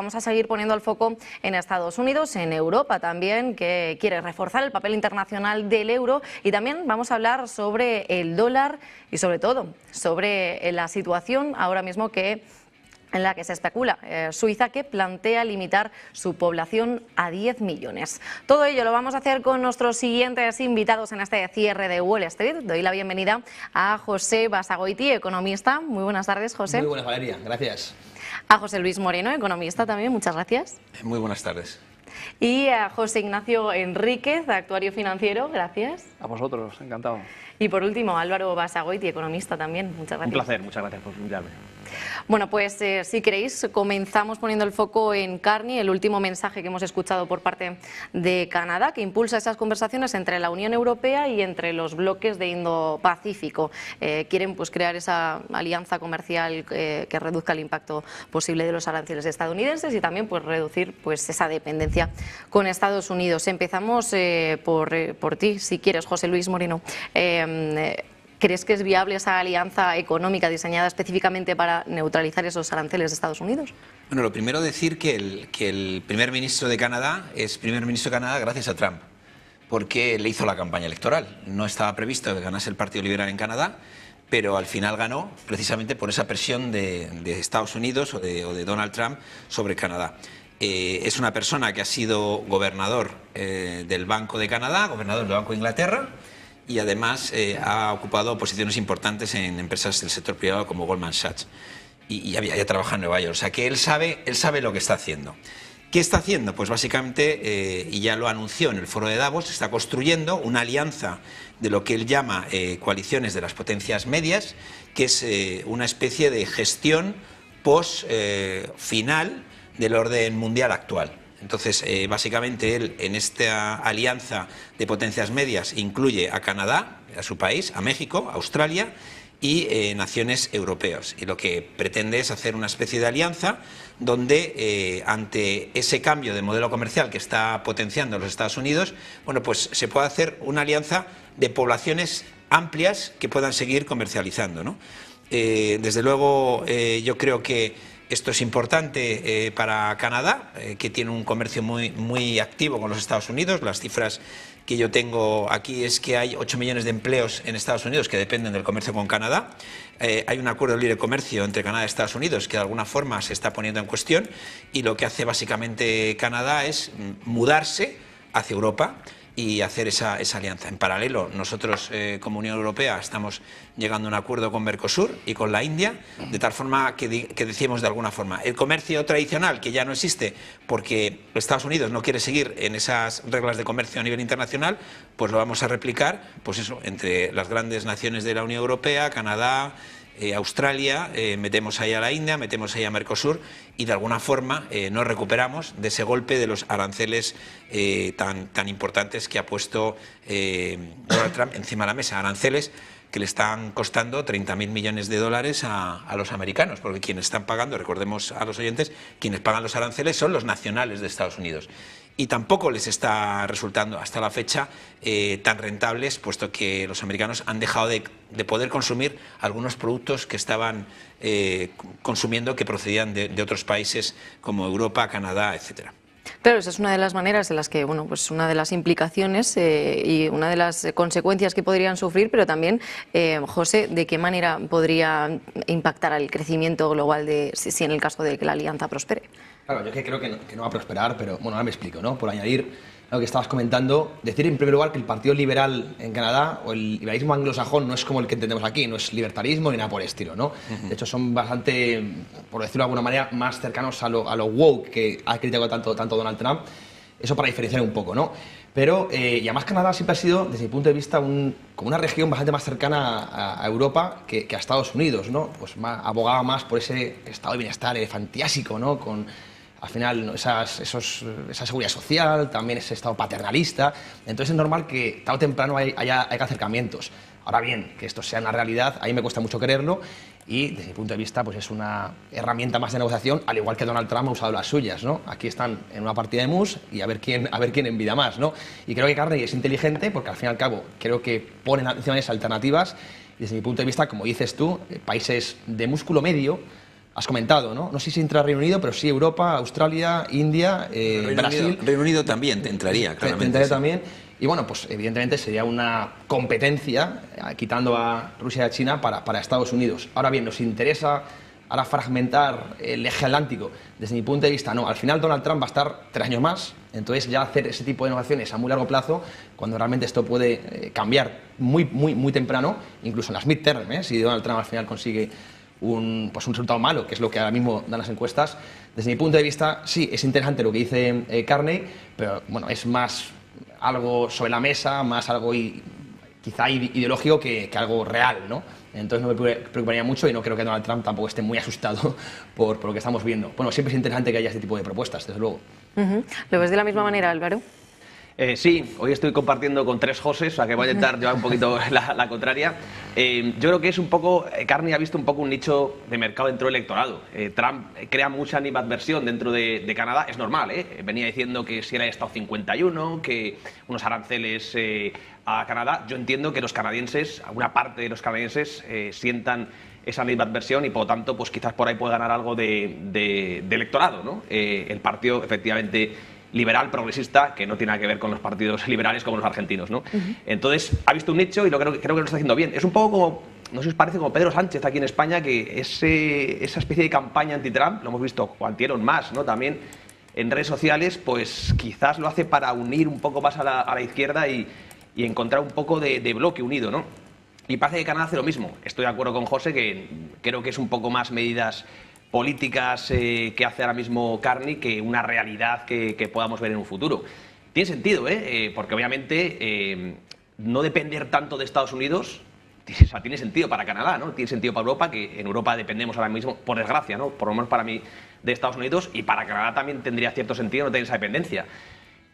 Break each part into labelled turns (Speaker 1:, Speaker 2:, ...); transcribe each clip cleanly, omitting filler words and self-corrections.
Speaker 1: vamos a seguir poniendo el foco en Estados Unidos, en Europa también, que quiere reforzar el papel internacional del euro, y también vamos a hablar sobre el dólar y sobre todo sobre la situación ahora mismo en la que se especula. Suiza, que plantea limitar su población a 10 millones. Todo ello lo vamos a hacer con nuestros siguientes invitados en este cierre de Wall Street. Doy la bienvenida a José Basagoiti, economista. Muy buenas tardes, José.
Speaker 2: Muy buenas, Valeria. Gracias.
Speaker 1: A José Luis Moreno, economista también. Muchas gracias.
Speaker 3: Muy buenas tardes.
Speaker 1: Y a José Ignacio Enríquez, actuario financiero. Gracias.
Speaker 4: A vosotros, encantado.
Speaker 1: Y por último, Álvaro Basagoiti, economista también. Muchas gracias.
Speaker 4: Un placer, muchas gracias por invitarme.
Speaker 1: Bueno, pues si queréis, comenzamos poniendo el foco en Carney, el último mensaje que hemos escuchado por parte de Canadá, que impulsa esas conversaciones entre la Unión Europea y entre los bloques de Indo-Pacífico. Quieren pues crear esa alianza comercial que reduzca el impacto posible de los aranceles estadounidenses y también pues reducir pues esa dependencia con Estados Unidos. Empezamos por ti, si quieres, José Luis Moreno. ¿Crees que es viable esa alianza económica diseñada específicamente para neutralizar esos aranceles de Estados Unidos?
Speaker 3: Bueno, lo primero decir que el primer ministro de Canadá es primer ministro de Canadá gracias a Trump, porque le hizo la campaña electoral. No estaba previsto que ganase el Partido Liberal en Canadá, pero al final ganó precisamente por esa presión de Estados Unidos o de Donald Trump sobre Canadá. Es una persona que ha sido gobernador del Banco de Canadá, gobernador del Banco de Inglaterra, y además ha ocupado posiciones importantes en empresas del sector privado como Goldman Sachs y ya trabaja en Nueva York, o sea que él sabe lo que está haciendo. ¿Qué está haciendo? Pues básicamente, y ya lo anunció en el foro de Davos, está construyendo una alianza de lo que él llama coaliciones de las potencias medias, que es una especie de gestión post-final del orden mundial actual. Entonces, básicamente él en esta alianza de potencias medias incluye a Canadá, a su país, a México, a Australia y naciones europeas. Y lo que pretende es hacer una especie de alianza donde ante ese cambio de modelo comercial que está potenciando los Estados Unidos, bueno, pues se puede hacer una alianza de poblaciones amplias que puedan seguir comercializando, ¿no? Desde luego, yo creo que esto es importante para Canadá, que tiene un comercio muy activo con los Estados Unidos. Las cifras que yo tengo aquí es que hay 8 millones de empleos en Estados Unidos que dependen del comercio con Canadá. Hay un acuerdo de libre comercio entre Canadá y Estados Unidos que de alguna forma se está poniendo en cuestión, y lo que hace básicamente Canadá es mudarse hacia Europa y hacer esa alianza. En paralelo, nosotros como Unión Europea estamos llegando a un acuerdo con Mercosur y con la India, de tal forma que decimos de alguna forma, el comercio tradicional, que ya no existe porque Estados Unidos no quiere seguir en esas reglas de comercio a nivel internacional, pues lo vamos a replicar, pues eso, entre las grandes naciones de la Unión Europea, Canadá, Australia, metemos ahí a la India, metemos ahí a Mercosur, y de alguna forma nos recuperamos de ese golpe de los aranceles tan importantes que ha puesto Donald Trump encima de la mesa. Aranceles que le están costando 30.000 millones de dólares a los americanos, porque quienes están pagando, recordemos a los oyentes, quienes pagan los aranceles son los nacionales de Estados Unidos. Y tampoco les está resultando hasta la fecha tan rentables, puesto que los americanos han dejado de poder consumir algunos productos que estaban consumiendo, que procedían de otros países como Europa, Canadá, etcétera.
Speaker 1: Claro, esa es una de las maneras en las que, bueno, pues una de las implicaciones y una de las consecuencias que podrían sufrir, pero también, José, ¿de qué manera podría impactar al crecimiento global si en el caso de que la alianza prospere?
Speaker 2: Claro, yo creo que no va a prosperar, pero bueno, ahora me explico, ¿no? Por añadir lo que estabas comentando, decir en primer lugar que el Partido Liberal en Canadá o el liberalismo anglosajón no es como el que entendemos aquí, no es libertarismo ni nada por el estilo, ¿no? De hecho, son bastante, por decirlo de alguna manera, más cercanos a lo woke que ha criticado tanto Donald Trump. Eso para diferenciar un poco, ¿no? Pero, y además Canadá siempre ha sido, desde mi punto de vista, como una región bastante más cercana a Europa que a Estados Unidos, ¿no? Pues abogaba más por ese estado de bienestar elefantiásico, ¿no? Con al final esa seguridad social, también ese estado paternalista. Entonces es normal que tarde o temprano haya acercamientos. Ahora bien, que esto sea una realidad, a mí me cuesta mucho creerlo, y desde mi punto de vista pues es una herramienta más de negociación, al igual que Donald Trump ha usado las suyas, ¿no? Aquí están en una partida de mus y a ver quién envidia más, ¿no? Y creo que Carney es inteligente porque al fin y al cabo creo que ponen encima de esas alternativas, y desde mi punto de vista, como dices tú, países de músculo medio, has comentado, ¿no? No sé si entra Reino Unido, pero sí Europa, Australia, India, Brasil.
Speaker 3: Reino Unido también te entraría, claramente.
Speaker 2: Te entraría
Speaker 3: sí.
Speaker 2: también. Y bueno, pues evidentemente sería una competencia, quitando a Rusia y a China, para Estados Unidos. Ahora bien, nos interesa ahora fragmentar el eje atlántico. Desde mi punto de vista, no. Al final Donald Trump va a estar 3 años más, entonces ya hacer ese tipo de innovaciones a muy largo plazo, cuando realmente esto puede cambiar muy temprano, incluso en las midterm, si Donald Trump al final consigue un resultado malo, que es lo que ahora mismo dan las encuestas. Desde mi punto de vista, sí, es interesante lo que dice Carney, pero bueno, es más algo sobre la mesa, más algo quizá ideológico que algo real, ¿no? Entonces no me preocuparía mucho y no creo que Donald Trump tampoco esté muy asustado por lo que estamos viendo. Bueno, siempre es interesante que haya este tipo de propuestas, desde luego.
Speaker 1: ¿Lo ves de la misma manera, Álvaro?
Speaker 4: Sí, hoy estoy compartiendo con 3 Joses, o sea que voy a intentar llevar un poquito la contraria. Yo creo que es un poco, Carney ha visto un poco un nicho de mercado dentro del electorado. Trump crea mucha animadversión dentro de Canadá, es normal, venía diciendo que si era Estado 51, que unos aranceles a Canadá. Yo entiendo que los canadienses, una parte de los canadienses, sientan esa animadversión y por lo tanto pues quizás por ahí puede ganar algo de electorado, ¿no? El partido efectivamente liberal, progresista, que no tiene nada que ver con los partidos liberales como los argentinos, ¿no? Entonces, ha visto un nicho y creo que lo está haciendo bien. Es un poco como, no sé si os parece, como Pedro Sánchez aquí en España, que esa especie de campaña anti-Trump, lo hemos visto, o anti-Elon Musk, ¿no? También en redes sociales, pues quizás lo hace para unir un poco más a la izquierda y encontrar un poco de bloque unido, ¿no? Y parece que Canadá hace lo mismo. Estoy de acuerdo con José, que creo que es un poco más medidas políticas que hace ahora mismo Carney que una realidad que podamos ver en un futuro. Tiene sentido, porque obviamente no depender tanto de Estados Unidos, o sea, tiene sentido para Canadá, ¿no? Tiene sentido para Europa, que en Europa dependemos ahora mismo, por desgracia, ¿no? Por lo menos para mí, de Estados Unidos, y para Canadá también tendría cierto sentido no tener esa dependencia.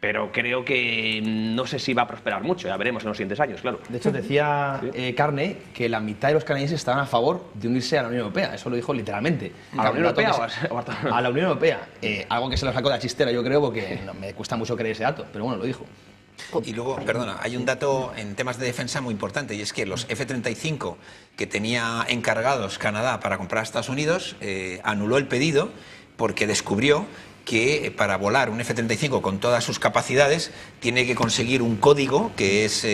Speaker 4: Pero creo que no sé si va a prosperar mucho, ya veremos en los siguientes años, claro.
Speaker 2: De hecho, decía Carney que la mitad de los canadienses estaban a favor de unirse a la Unión Europea. Eso lo dijo literalmente.
Speaker 4: ¿A la Unión Europea
Speaker 2: a la Unión Europea. Algo que se lo sacó de la chistera, yo creo, porque me cuesta mucho creer ese dato, pero bueno, lo dijo.
Speaker 3: Y luego, perdona, hay un dato en temas de defensa muy importante, y es que los F-35 que tenía encargados Canadá para comprar a Estados Unidos anuló el pedido porque descubrió que para volar un F-35 con todas sus capacidades tiene que conseguir un código que es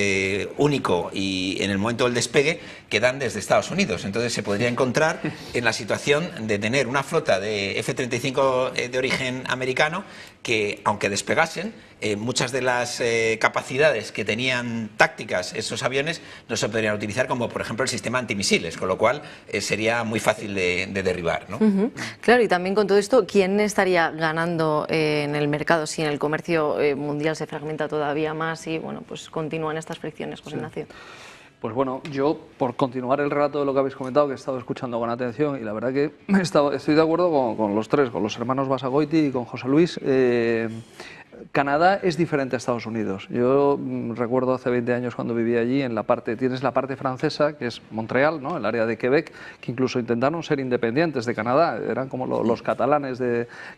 Speaker 3: único y en el momento del despegue que dan desde Estados Unidos. Entonces se podría encontrar en la situación de tener una flota de F-35 de origen americano que, aunque despegasen, muchas de las capacidades que tenían tácticas esos aviones no se podrían utilizar, como por ejemplo el sistema antimisiles, con lo cual sería muy fácil de derribar, ¿no?
Speaker 1: Claro, y también con todo esto, ¿quién estaría ganando en el mercado si en el comercio mundial se fragmenta todavía más y bueno, pues continúan estas fricciones, José Ignacio?
Speaker 4: Pues bueno, yo por continuar el relato de lo que habéis comentado, que he estado escuchando con atención y la verdad que estoy de acuerdo con los tres, con los hermanos Basagoiti y con José Luis. Canadá es diferente a Estados Unidos. Yo recuerdo hace 20 años cuando vivía allí, tienes la parte francesa, que es Montreal, ¿no? El área de Quebec, que incluso intentaron ser independientes de Canadá, eran como los catalanes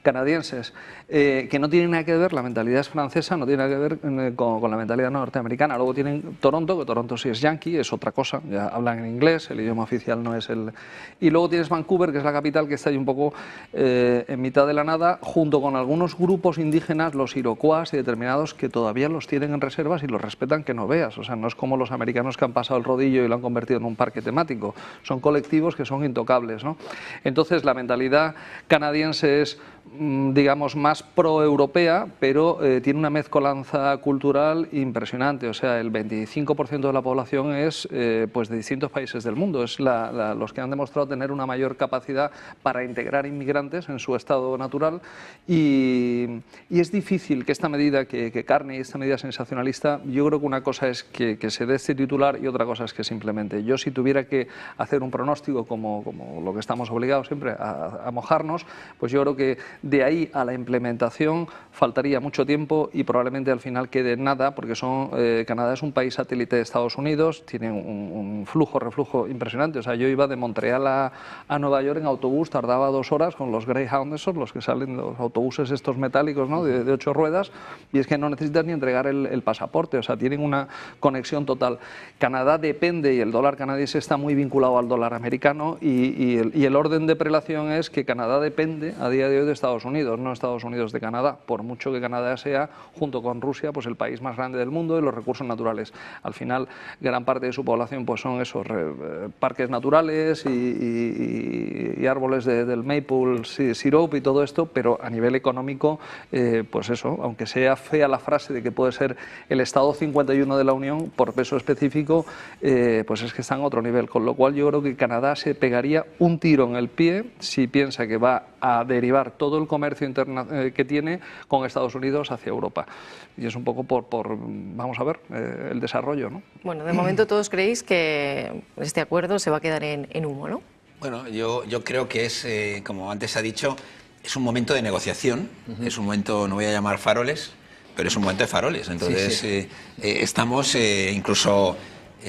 Speaker 4: canadienses, que no tienen nada que ver, la mentalidad es francesa, no tiene nada que ver con la mentalidad norteamericana. Luego tienen Toronto, que Toronto sí es yankee, es otra cosa, ya hablan en inglés, el idioma oficial no es el... Y luego tienes Vancouver, que es la capital, que está ahí un poco en mitad de la nada, junto con algunos grupos indígenas, los iroquois y determinados, que todavía los tienen en reservas y los respetan que no veas. O sea, no es como los americanos que han pasado el rodillo y lo han convertido en un parque temático. Son colectivos que son intocables, ¿no? Entonces, la mentalidad canadiense es, digamos, más pro-europea, pero tiene una mezcolanza cultural impresionante. O sea, el 25% de la población es pues de distintos países del mundo. Es los que han demostrado tener una mayor capacidad para integrar inmigrantes en su estado natural y es difícil que esta medida que Carney, esta medida sensacionalista, yo creo que una cosa es que se dé este titular y otra cosa es que simplemente, yo si tuviera que hacer un pronóstico como lo que estamos obligados siempre a mojarnos, pues yo creo que de ahí a la implementación faltaría mucho tiempo y probablemente al final quede nada, porque Canadá es un país satélite de Estados Unidos, tiene un reflujo impresionante. O sea, yo iba de Montreal a Nueva York en autobús, tardaba 2 horas con los Greyhound, esos, los que salen, los autobuses estos metálicos, ¿no? de 8 ruedas, puedas, y es que no necesitas ni entregar el pasaporte, o sea, tienen una conexión total. Canadá depende, y el dólar canadiense está muy vinculado al dólar americano, y el orden de prelación es que Canadá depende a día de hoy de Estados Unidos, no Estados Unidos de Canadá, por mucho que Canadá sea, junto con Rusia, pues el país más grande del mundo de los recursos naturales. Al final, gran parte de su población pues son esos parques naturales y árboles del maple syrup y todo esto, pero a nivel económico, pues eso, aunque sea fea la frase de que puede ser el Estado 51 de la Unión, por peso específico, pues es que está en otro nivel, con lo cual yo creo que Canadá se pegaría un tiro en el pie si piensa que va a derivar todo el comercio que tiene con Estados Unidos hacia Europa. Y es un poco vamos a ver, el desarrollo, ¿no?
Speaker 1: Bueno, de momento todos creéis que este acuerdo se va a quedar en humo, ¿no?
Speaker 3: Bueno, yo creo que es, como antes ha dicho, es un momento de negociación, es un momento, no voy a llamar faroles, pero es un momento de faroles. Entonces, estamos incluso,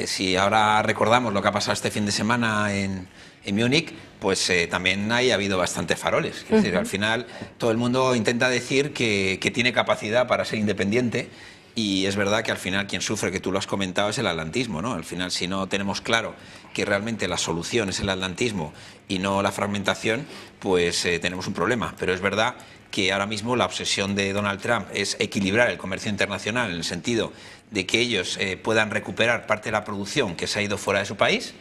Speaker 3: si ahora recordamos lo que ha pasado este fin de semana en Múnich, pues también ha habido bastantes faroles. Es decir, al final todo el mundo intenta decir que tiene capacidad para ser independiente, y es verdad que al final quien sufre, que tú lo has comentado, es el atlantismo, ¿no? Al final, si no tenemos claro que realmente la solución es el atlantismo y no la fragmentación, pues tenemos un problema. Pero es verdad que ahora mismo la obsesión de Donald Trump es equilibrar el comercio internacional en el sentido de que ellos puedan recuperar parte de la producción que se ha ido fuera de su país,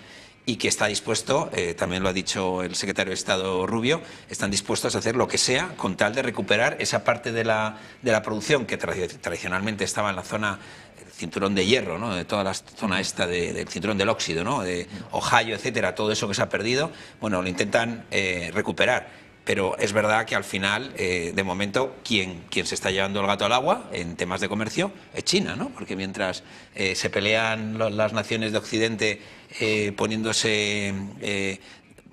Speaker 3: y que está dispuesto, también lo ha dicho el secretario de Estado Rubio, están dispuestos a hacer lo que sea con tal de recuperar esa parte de la producción que tradicionalmente estaba en la zona, el cinturón de hierro, ¿no? De toda la zona esta del cinturón del óxido, ¿no? De Ohio, etcétera, todo eso que se ha perdido, bueno, lo intentan recuperar. Pero es verdad que al final, de momento, quien se está llevando el gato al agua en temas de comercio es China, ¿no? Porque mientras se pelean las naciones de Occidente poniéndose,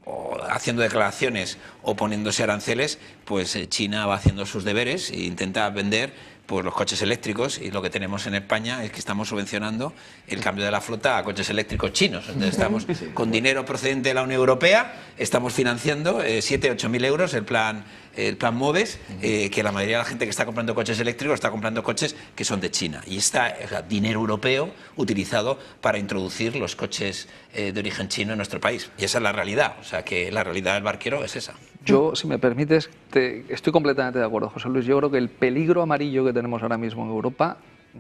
Speaker 3: o haciendo declaraciones o poniéndose aranceles, pues China va haciendo sus deberes e intenta vender pues los coches eléctricos, y lo que tenemos en España es que estamos subvencionando el cambio de la flota a coches eléctricos chinos. Entonces estamos con dinero procedente de la Unión Europea, estamos financiando 7.000-8.000 euros el plan MOVES, que la mayoría de la gente que está comprando coches eléctricos está comprando coches que son de China. Y está dinero europeo utilizado para introducir los coches de origen chino en nuestro país. Y esa es la realidad, o sea que la realidad del barquero es esa.
Speaker 4: Yo, si me permites, estoy completamente de acuerdo, José Luis. Yo creo que el peligro amarillo que tenemos ahora mismo en Europa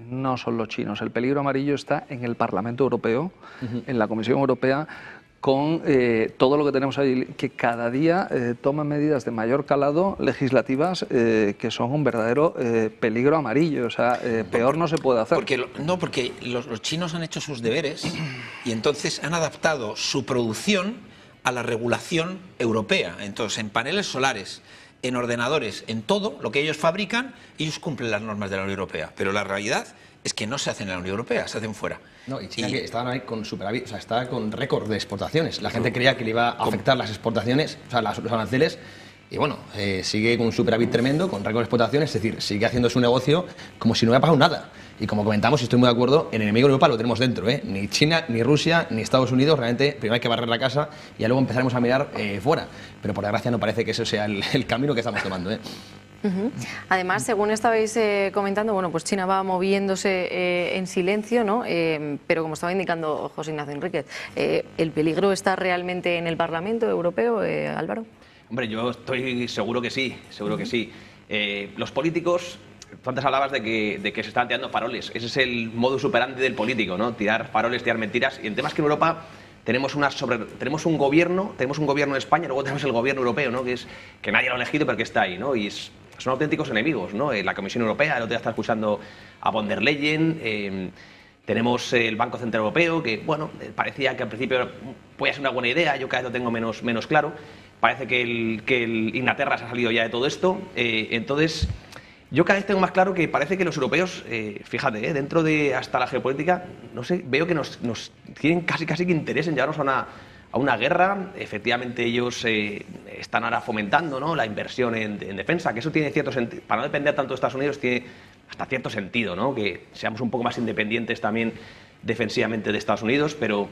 Speaker 4: no son los chinos. El peligro amarillo está en el Parlamento Europeo, en la Comisión Europea, con todo lo que tenemos ahí, que cada día toman medidas de mayor calado legislativas que son un verdadero peligro amarillo. O sea, peor no se puede hacer.
Speaker 3: Porque los chinos han hecho sus deberes y entonces han adaptado su producción a la regulación europea. Entonces, en paneles solares, en ordenadores, en todo lo que ellos fabrican, ellos cumplen las normas de la Unión Europea. Pero la realidad es que no se hacen en la Unión Europea, se hacen fuera.
Speaker 2: No, y China que estaban ahí con superávit, o sea, estaba con récord de exportaciones. La gente creía que le iba a afectar las exportaciones, o sea, los aranceles, y bueno, sigue con un superávit tremendo, con récord de exportaciones, es decir, sigue haciendo su negocio como si no hubiera pasado nada. Y como comentamos, y estoy muy de acuerdo, el enemigo de Europa lo tenemos dentro, ¿eh? Ni China, ni Rusia, ni Estados Unidos. Realmente primero hay que barrer la casa y ya luego empezaremos a mirar fuera. Pero por desgracia no parece que eso sea el camino que estamos tomando, ¿eh?
Speaker 1: Además, según estabais comentando, bueno, pues China va moviéndose en silencio, ¿no? Pero como estaba indicando José Ignacio Enríquez, ¿el peligro está realmente en el Parlamento Europeo, Álvaro?
Speaker 5: Hombre, yo estoy seguro que sí, seguro que sí. Los políticos, tú antes hablabas de que se están tirando faroles. Ese es el modus operandi del político, ¿no? Tirar faroles, tirar mentiras. Y el tema es que en Europa tenemos un gobierno en España, y luego tenemos el gobierno europeo, ¿no? Que nadie lo ha elegido, pero que está ahí, ¿no? Y son auténticos enemigos, ¿no? La Comisión Europea, el otro día está escuchando a von der Leyen. Tenemos el Banco Central Europeo, que, bueno, parecía que al principio podía ser una buena idea, yo cada vez lo tengo menos claro. Parece que el Inglaterra se ha salido ya de todo esto. Entonces, yo cada vez tengo más claro que parece que los europeos, fíjate, dentro de hasta la geopolítica, no sé, veo que nos tienen casi que interés en llevarnos a una guerra. Efectivamente, ellos están ahora fomentando, ¿no?, la inversión en defensa, que eso tiene cierto sentido. Para no depender tanto de Estados Unidos, tiene hasta cierto sentido, ¿no?, que seamos un poco más independientes también defensivamente de Estados Unidos, pero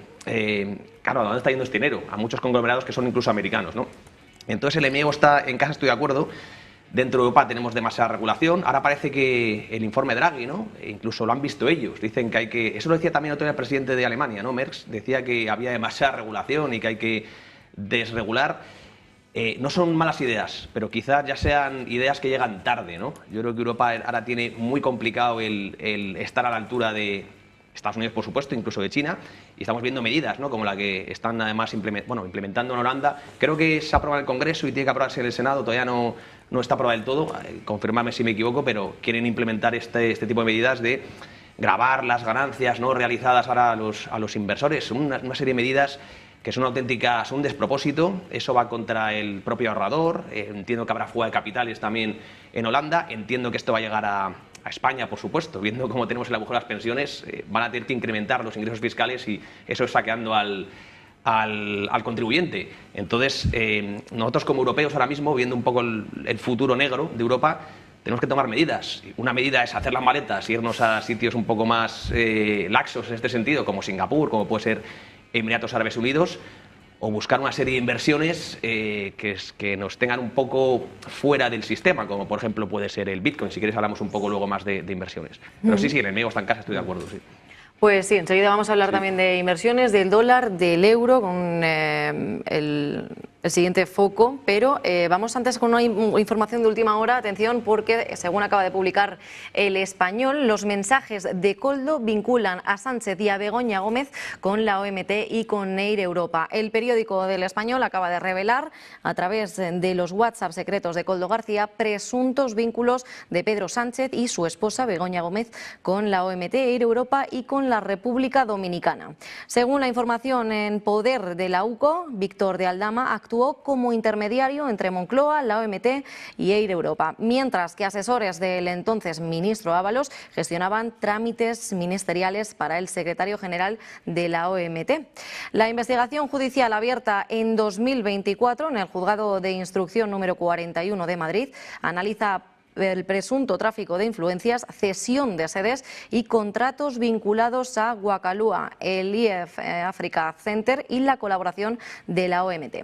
Speaker 5: claro, ¿a dónde está yendo este dinero? A muchos conglomerados que son incluso americanos, ¿no? Entonces el enemigo está en casa, estoy de acuerdo. dentro de Europa tenemos demasiada regulación. Ahora parece que el informe Draghi, ¿no? E incluso lo han visto ellos, dicen que hay que... Eso lo decía también otro día el presidente de Alemania, ¿no? Merz decía que había demasiada regulación y que hay que desregular. No son malas ideas, pero quizás ya sean ideas que llegan tarde, ¿no? Yo creo que Europa ahora tiene muy complicado el estar a la altura de Estados Unidos, por supuesto, incluso de China, y estamos viendo medidas, ¿no?, como la que están además implementando en Holanda. Creo que se aprueba en el Congreso y tiene que aprobarse en el Senado, todavía no está aprobada del todo, confirmadme si me equivoco, pero quieren implementar este tipo de medidas de gravar las ganancias no realizadas ahora a los inversores. Una serie de medidas que son un despropósito. Eso va contra el propio ahorrador. Entiendo que habrá fuga de capitales también en Holanda. Entiendo que esto va a llegar a España, por supuesto. Viendo cómo tenemos el agujero de las pensiones, van a tener que incrementar los ingresos fiscales y eso es saqueando al contribuyente. Entonces, nosotros como europeos ahora mismo, viendo un poco el futuro negro de Europa, tenemos que tomar medidas. Una medida es hacer las maletas y irnos a sitios un poco más laxos en este sentido, como Singapur, como puede ser Emiratos Árabes Unidos, o buscar una serie de inversiones que nos tengan un poco fuera del sistema, como por ejemplo puede ser el Bitcoin. Si quieres hablamos un poco luego más de inversiones. Pero sí, el enemigo está en casa, estoy de acuerdo, sí.
Speaker 1: Pues sí, enseguida vamos a hablar también de inversiones, del dólar, del euro, con el siguiente foco, pero vamos antes con una información de última hora. Atención, porque según acaba de publicar El Español, los mensajes de Koldo vinculan a Sánchez y a Begoña Gómez con la OMT y con Air Europa. El periódico del Español acaba de revelar, a través de los WhatsApp secretos de Koldo García, presuntos vínculos de Pedro Sánchez y su esposa Begoña Gómez con la OMT, Air Europa y con la República Dominicana. Según la información en poder de la UCO, Víctor de Aldama actuó como intermediario entre Moncloa, la OMT y Air Europa, mientras que asesores del entonces ministro Ábalos gestionaban trámites ministeriales para el secretario general de la OMT. La investigación judicial abierta en 2024 en el Juzgado de Instrucción número 41 de Madrid analiza el presunto tráfico de influencias, cesión de sedes y contratos vinculados a Wacalúa, el IEF Africa Center y la colaboración de la OMT.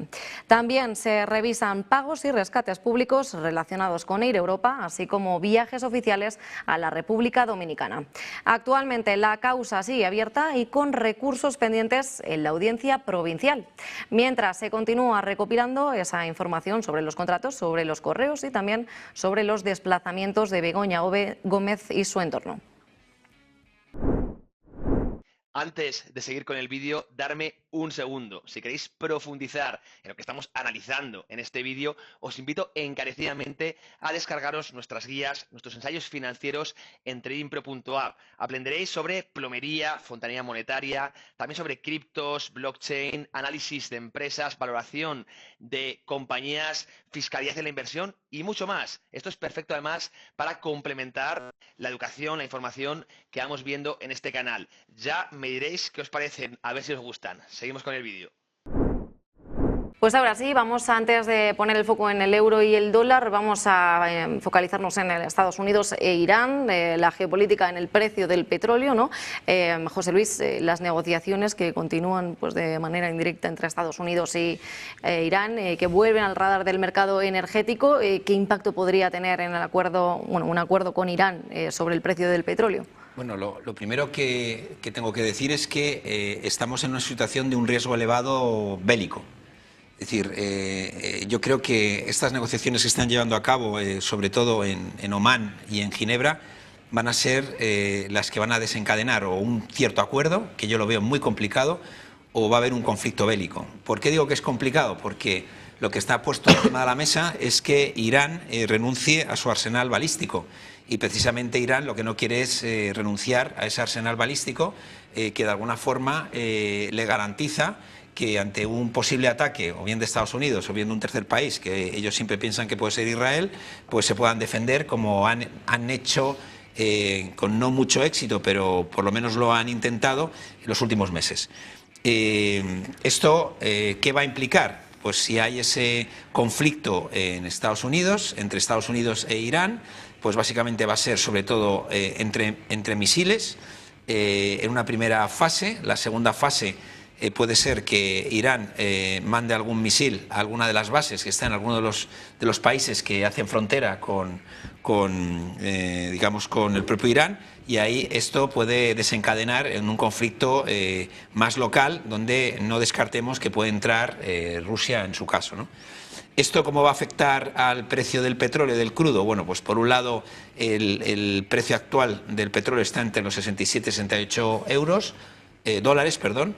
Speaker 1: También se revisan pagos y rescates públicos relacionados con Air Europa, así como viajes oficiales a la República Dominicana. Actualmente la causa sigue abierta y con recursos pendientes en la audiencia provincial, mientras se continúa recopilando esa información sobre los contratos, sobre los correos y también sobre los desplazamientos de Begoña Gómez y su entorno.
Speaker 6: Antes de seguir con el vídeo, darme un segundo. Si queréis profundizar en lo que estamos analizando en este vídeo, os invito encarecidamente a descargaros nuestras guías, nuestros ensayos financieros en tradingpro.app. Aprenderéis sobre plomería, fontanería monetaria, también sobre criptos, blockchain, análisis de empresas, valoración de compañías, fiscalidad en la inversión y mucho más. Esto es perfecto además para complementar la educación, la información que vamos viendo en este canal. Ya me diréis qué os parecen, a ver si os gustan. Seguimos con el vídeo.
Speaker 1: Pues ahora sí, vamos, antes de poner el foco en el euro y el dólar, vamos a focalizarnos en Estados Unidos e Irán, la geopolítica en el precio del petróleo, ¿no? José Luis, las negociaciones que continúan pues de manera indirecta entre Estados Unidos y Irán, que vuelven al radar del mercado energético, ¿qué impacto podría tener en el acuerdo, un acuerdo con Irán sobre el precio del petróleo?
Speaker 3: Bueno, lo primero que tengo que decir es que estamos en una situación de un riesgo elevado bélico. Es decir, yo creo que estas negociaciones que están llevando a cabo, sobre todo en Omán y en Ginebra, van a ser las que van a desencadenar o un cierto acuerdo, que yo lo veo muy complicado, o va a haber un conflicto bélico. ¿Por qué digo que es complicado? Porque lo que está puesto encima de la mesa es que Irán renuncie a su arsenal balístico. Y precisamente Irán lo que no quiere es renunciar a ese arsenal balístico que de alguna forma le garantiza que ante un posible ataque, o bien de Estados Unidos, o bien de un tercer país, que ellos siempre piensan que puede ser Israel, pues se puedan defender como han hecho con no mucho éxito, pero por lo menos lo han intentado en los últimos meses. ¿Esto qué va a implicar? Pues si hay ese conflicto en Estados Unidos, entre Estados Unidos e Irán, pues básicamente va a ser sobre todo entre misiles en una primera fase. La segunda fase puede ser que Irán mande algún misil a alguna de las bases que está en alguno de los países que hacen frontera digamos, con el propio Irán, y ahí esto puede desencadenar en un conflicto más local, donde no descartemos que puede entrar Rusia en su caso, ¿no? ¿Esto cómo va a afectar al precio del petróleo y del crudo? Bueno, pues por un lado el precio actual del petróleo está entre los 67 y 68 dólares, puede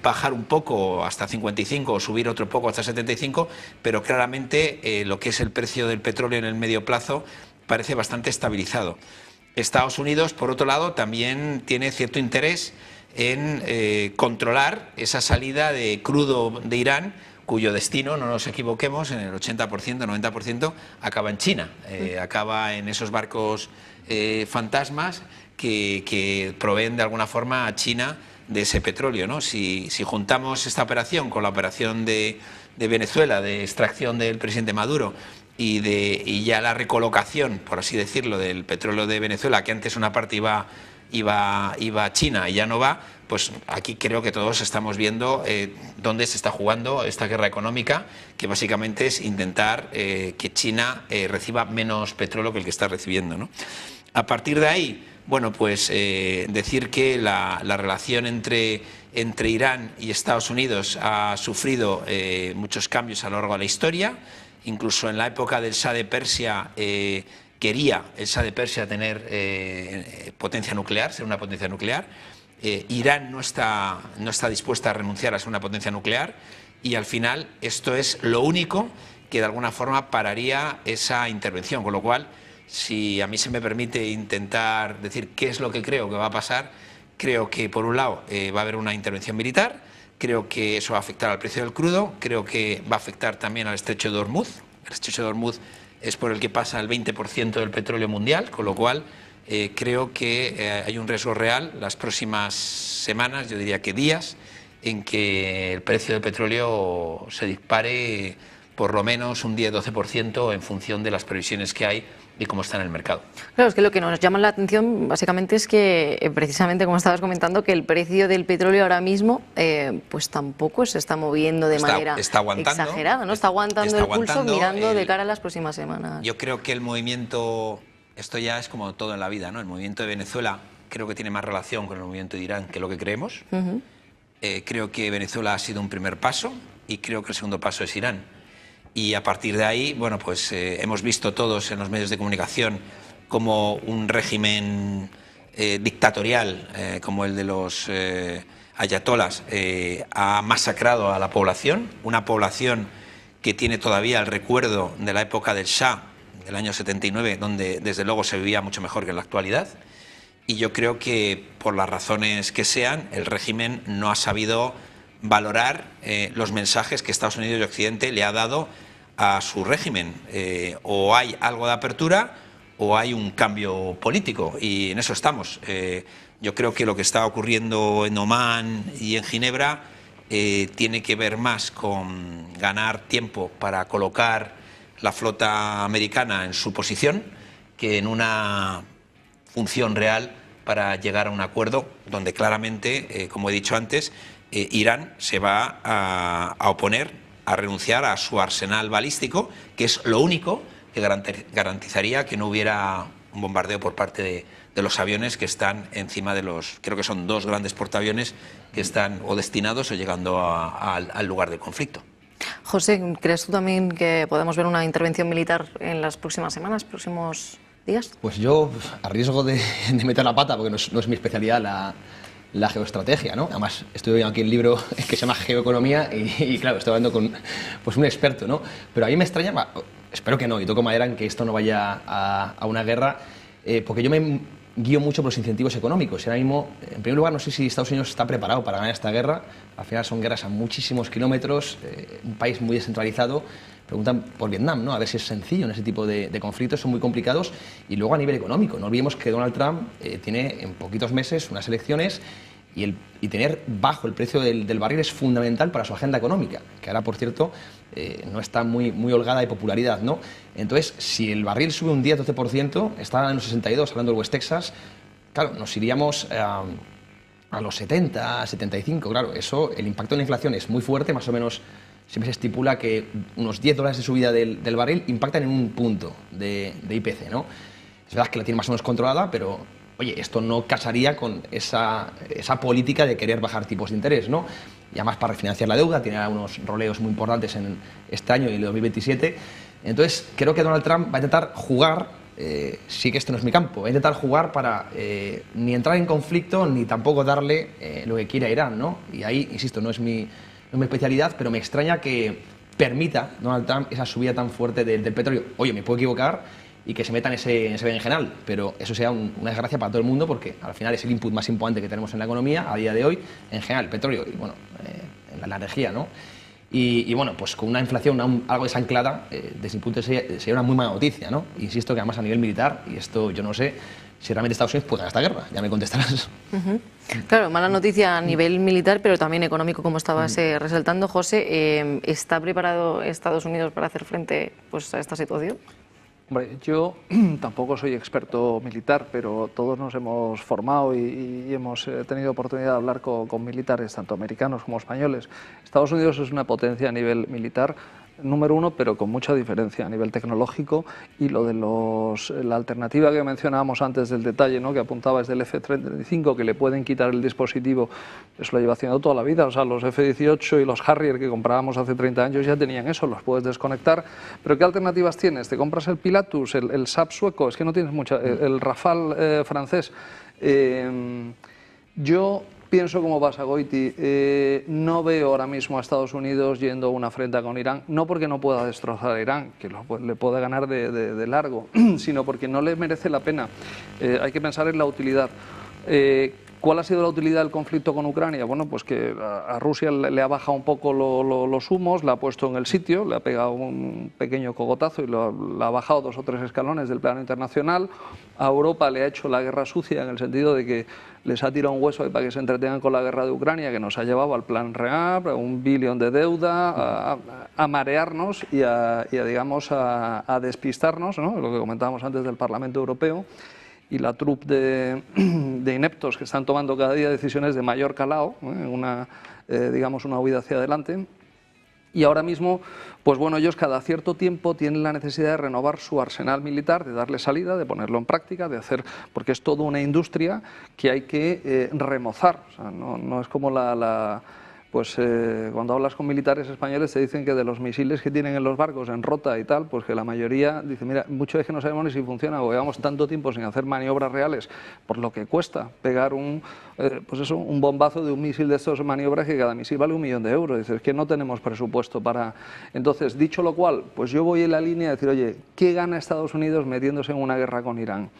Speaker 3: bajar un poco hasta 55 o subir otro poco hasta 75, pero claramente lo que es el precio del petróleo en el medio plazo parece bastante estabilizado. Estados Unidos, por otro lado, también tiene cierto interés en controlar esa salida de crudo de Irán, cuyo destino, no nos equivoquemos, en el 80%, 90% acaba en China, acaba en esos barcos fantasmas que proveen de alguna forma a China de ese petróleo, ¿no? Si juntamos esta operación con la operación de Venezuela, de extracción del presidente Maduro, y ya la recolocación, por así decirlo, del petróleo de Venezuela, que antes una parte iba a China y ya no va, pues aquí creo que todos estamos viendo dónde se está jugando esta guerra económica, que básicamente es intentar que China reciba menos petróleo que el que está recibiendo, ¿no? A partir de ahí, bueno, pues decir que la relación entre Irán y Estados Unidos ha sufrido muchos cambios a lo largo de la historia. Incluso en la época del Shah de Persia quería el Shah de Persia tener potencia nuclear, ser una potencia nuclear. Irán no está dispuesta a renunciar a ser una potencia nuclear, y al final esto es lo único que de alguna forma pararía esa intervención, con lo cual, si a mí se me permite intentar decir qué es lo que creo que va a pasar, creo que por un lado va a haber una intervención militar, creo que eso va a afectar al precio del crudo, creo que va a afectar también al estrecho de Hormuz. El estrecho de Hormuz es por el que pasa el 20% del petróleo mundial, con lo cual creo que hay un riesgo real las próximas semanas, yo diría que días, en que el precio del petróleo se dispare por lo menos un 10-12% en función de las previsiones que hay y cómo está en el mercado.
Speaker 1: Claro, es que lo que nos llama la atención básicamente es que, precisamente como estabas comentando, que el precio del petróleo ahora mismo pues tampoco se está moviendo de manera exagerada, ¿no? Está aguantando el pulso mirando de cara a las próximas semanas.
Speaker 3: Yo creo que el movimiento, esto ya es como todo en la vida, ¿no? El movimiento de Venezuela creo que tiene más relación con el movimiento de Irán que lo que creemos. Creo que Venezuela ha sido un primer paso y creo que el segundo paso es Irán. Y a partir de ahí, bueno, pues hemos visto todos en los medios de comunicación como un régimen dictatorial como el de los ayatolás ha masacrado a la población, una población que tiene todavía el recuerdo de la época del Shah, del año 79, donde desde luego se vivía mucho mejor que en la actualidad. Y yo creo que, por las razones que sean, el régimen no ha sabido valorar los mensajes que Estados Unidos y Occidente le ha dado a su régimen. O hay algo de apertura o hay un cambio político, y en eso estamos. Yo creo que lo que está ocurriendo en Omán y en Ginebra tiene que ver más con ganar tiempo para colocar la flota americana en su posición que en una función real para llegar a un acuerdo donde claramente, como he dicho antes, Irán se va a oponer a renunciar a su arsenal balístico, que es lo único que garantizaría que no hubiera un bombardeo por parte de los aviones que están encima de los, creo que son 2 grandes portaaviones que están o destinados o llegando al lugar del conflicto.
Speaker 1: José, ¿crees tú también que podemos ver una intervención militar en las próximas semanas, próximos días?
Speaker 2: Pues yo, a riesgo de meter la pata, porque no es mi especialidad la geoestrategia, ¿no? Además, estoy viendo aquí un libro que se llama Geoeconomía y claro, estoy hablando con pues, un experto, ¿no? Pero a mí me extraña, espero que no, y toco madera en que esto no vaya a una guerra, porque yo me guío mucho por los incentivos económicos. Y ahora mismo, en primer lugar, no sé si Estados Unidos está preparado para ganar esta guerra. Al final son guerras a muchísimos kilómetros, un país muy descentralizado. Preguntan por Vietnam, ¿no? A ver si es sencillo en ese tipo de conflictos, son muy complicados. Y luego a nivel económico, no olvidemos que Donald Trump tiene en poquitos meses unas elecciones y tener bajo el precio del barril es fundamental para su agenda económica, que ahora, por cierto, no está muy holgada de popularidad, ¿no? Entonces, si el barril sube un 10-12%, está en los 62, hablando del West Texas, claro, nos iríamos a los 70, 75, claro, eso, el impacto en la inflación es muy fuerte, más o menos siempre se estipula que unos $10 de subida del barril impactan en un punto de IPC, ¿no? Es verdad que la tiene más o menos controlada, pero, oye, esto no casaría con esa política de querer bajar tipos de interés, ¿no? Y además para refinanciar la deuda, tiene unos roleos muy importantes en este año y el 2027. Entonces, creo que Donald Trump va a intentar jugar, sí que este no es mi campo, va a intentar jugar para ni entrar en conflicto ni tampoco darle lo que quiere a Irán, ¿no? Y ahí, insisto, no es mi especialidad, pero me extraña que permita Donald Trump esa subida tan fuerte del petróleo. Oye, me puedo equivocar y que se meta en ese berenjenal, pero eso sea una desgracia para todo el mundo porque al final es el input más importante que tenemos en la economía a día de hoy, en general, el petróleo y bueno, la energía, ¿no? Y bueno, pues con una inflación algo desanclada, desde mi punto de vista sería una muy mala noticia, ¿no? Insisto que además a nivel militar, y esto yo no sé si realmente Estados Unidos puede ganar esta guerra, ya me contestarás.
Speaker 1: Claro, mala noticia a nivel militar, pero también económico, como estabas resaltando, José. ¿Está preparado Estados Unidos para hacer frente pues, a esta situación?
Speaker 4: Hombre, yo tampoco soy experto militar, pero todos nos hemos formado y hemos tenido oportunidad de hablar con militares, tanto americanos como españoles. Estados Unidos es una potencia a nivel militar, número uno, pero con mucha diferencia a nivel tecnológico, y lo de la alternativa que mencionábamos antes del detalle, ¿no?, que apuntabas del F-35, que le pueden quitar el dispositivo, eso lo lleva haciendo toda la vida. O sea, los F-18 y los Harrier que comprábamos hace 30 años ya tenían eso, los puedes desconectar. Pero ¿qué alternativas tienes? Te compras el Pilatus, el Saab sueco, es que no tienes mucha, el Rafale francés. Yo pienso como Basagoiti, no veo ahora mismo a Estados Unidos yendo a una afrenta con Irán, no porque no pueda destrozar a Irán, que le puede ganar de largo, sino porque no le merece la pena. Hay que pensar en la utilidad. ¿Cuál ha sido la utilidad del conflicto con Ucrania? Bueno, pues que a Rusia le ha bajado un poco los humos, la ha puesto en el sitio, le ha pegado un pequeño cogotazo y la ha bajado 2 o 3 escalones del plano internacional. A Europa le ha hecho la guerra sucia en el sentido de que les ha tirado un hueso ahí para que se entretengan con la guerra de Ucrania, que nos ha llevado al plan REAP, a $1 billón de deuda, a marearnos y digamos, a despistarnos, ¿no?, lo que comentábamos antes del Parlamento Europeo, y la troupe de ineptos que están tomando cada día decisiones de mayor calado, digamos, una huida hacia adelante. Y ahora mismo, pues bueno, ellos cada cierto tiempo tienen la necesidad de renovar su arsenal militar, de darle salida, de ponerlo en práctica, de hacer, porque es toda una industria que hay que remozar. O sea, no es como pues cuando hablas con militares españoles te dicen que de los misiles que tienen en los barcos en rota y tal, pues que la mayoría dice, mira, mucho es que no sabemos ni si funciona, o llevamos tanto tiempo sin hacer maniobras reales, por lo que cuesta pegar un bombazo de un misil de estos maniobras, que cada misil vale €1 millón. Dices, es que no tenemos presupuesto para... Entonces, dicho lo cual, pues yo voy en la línea de decir, oye, ¿qué gana Estados Unidos metiéndose en una guerra con Irán?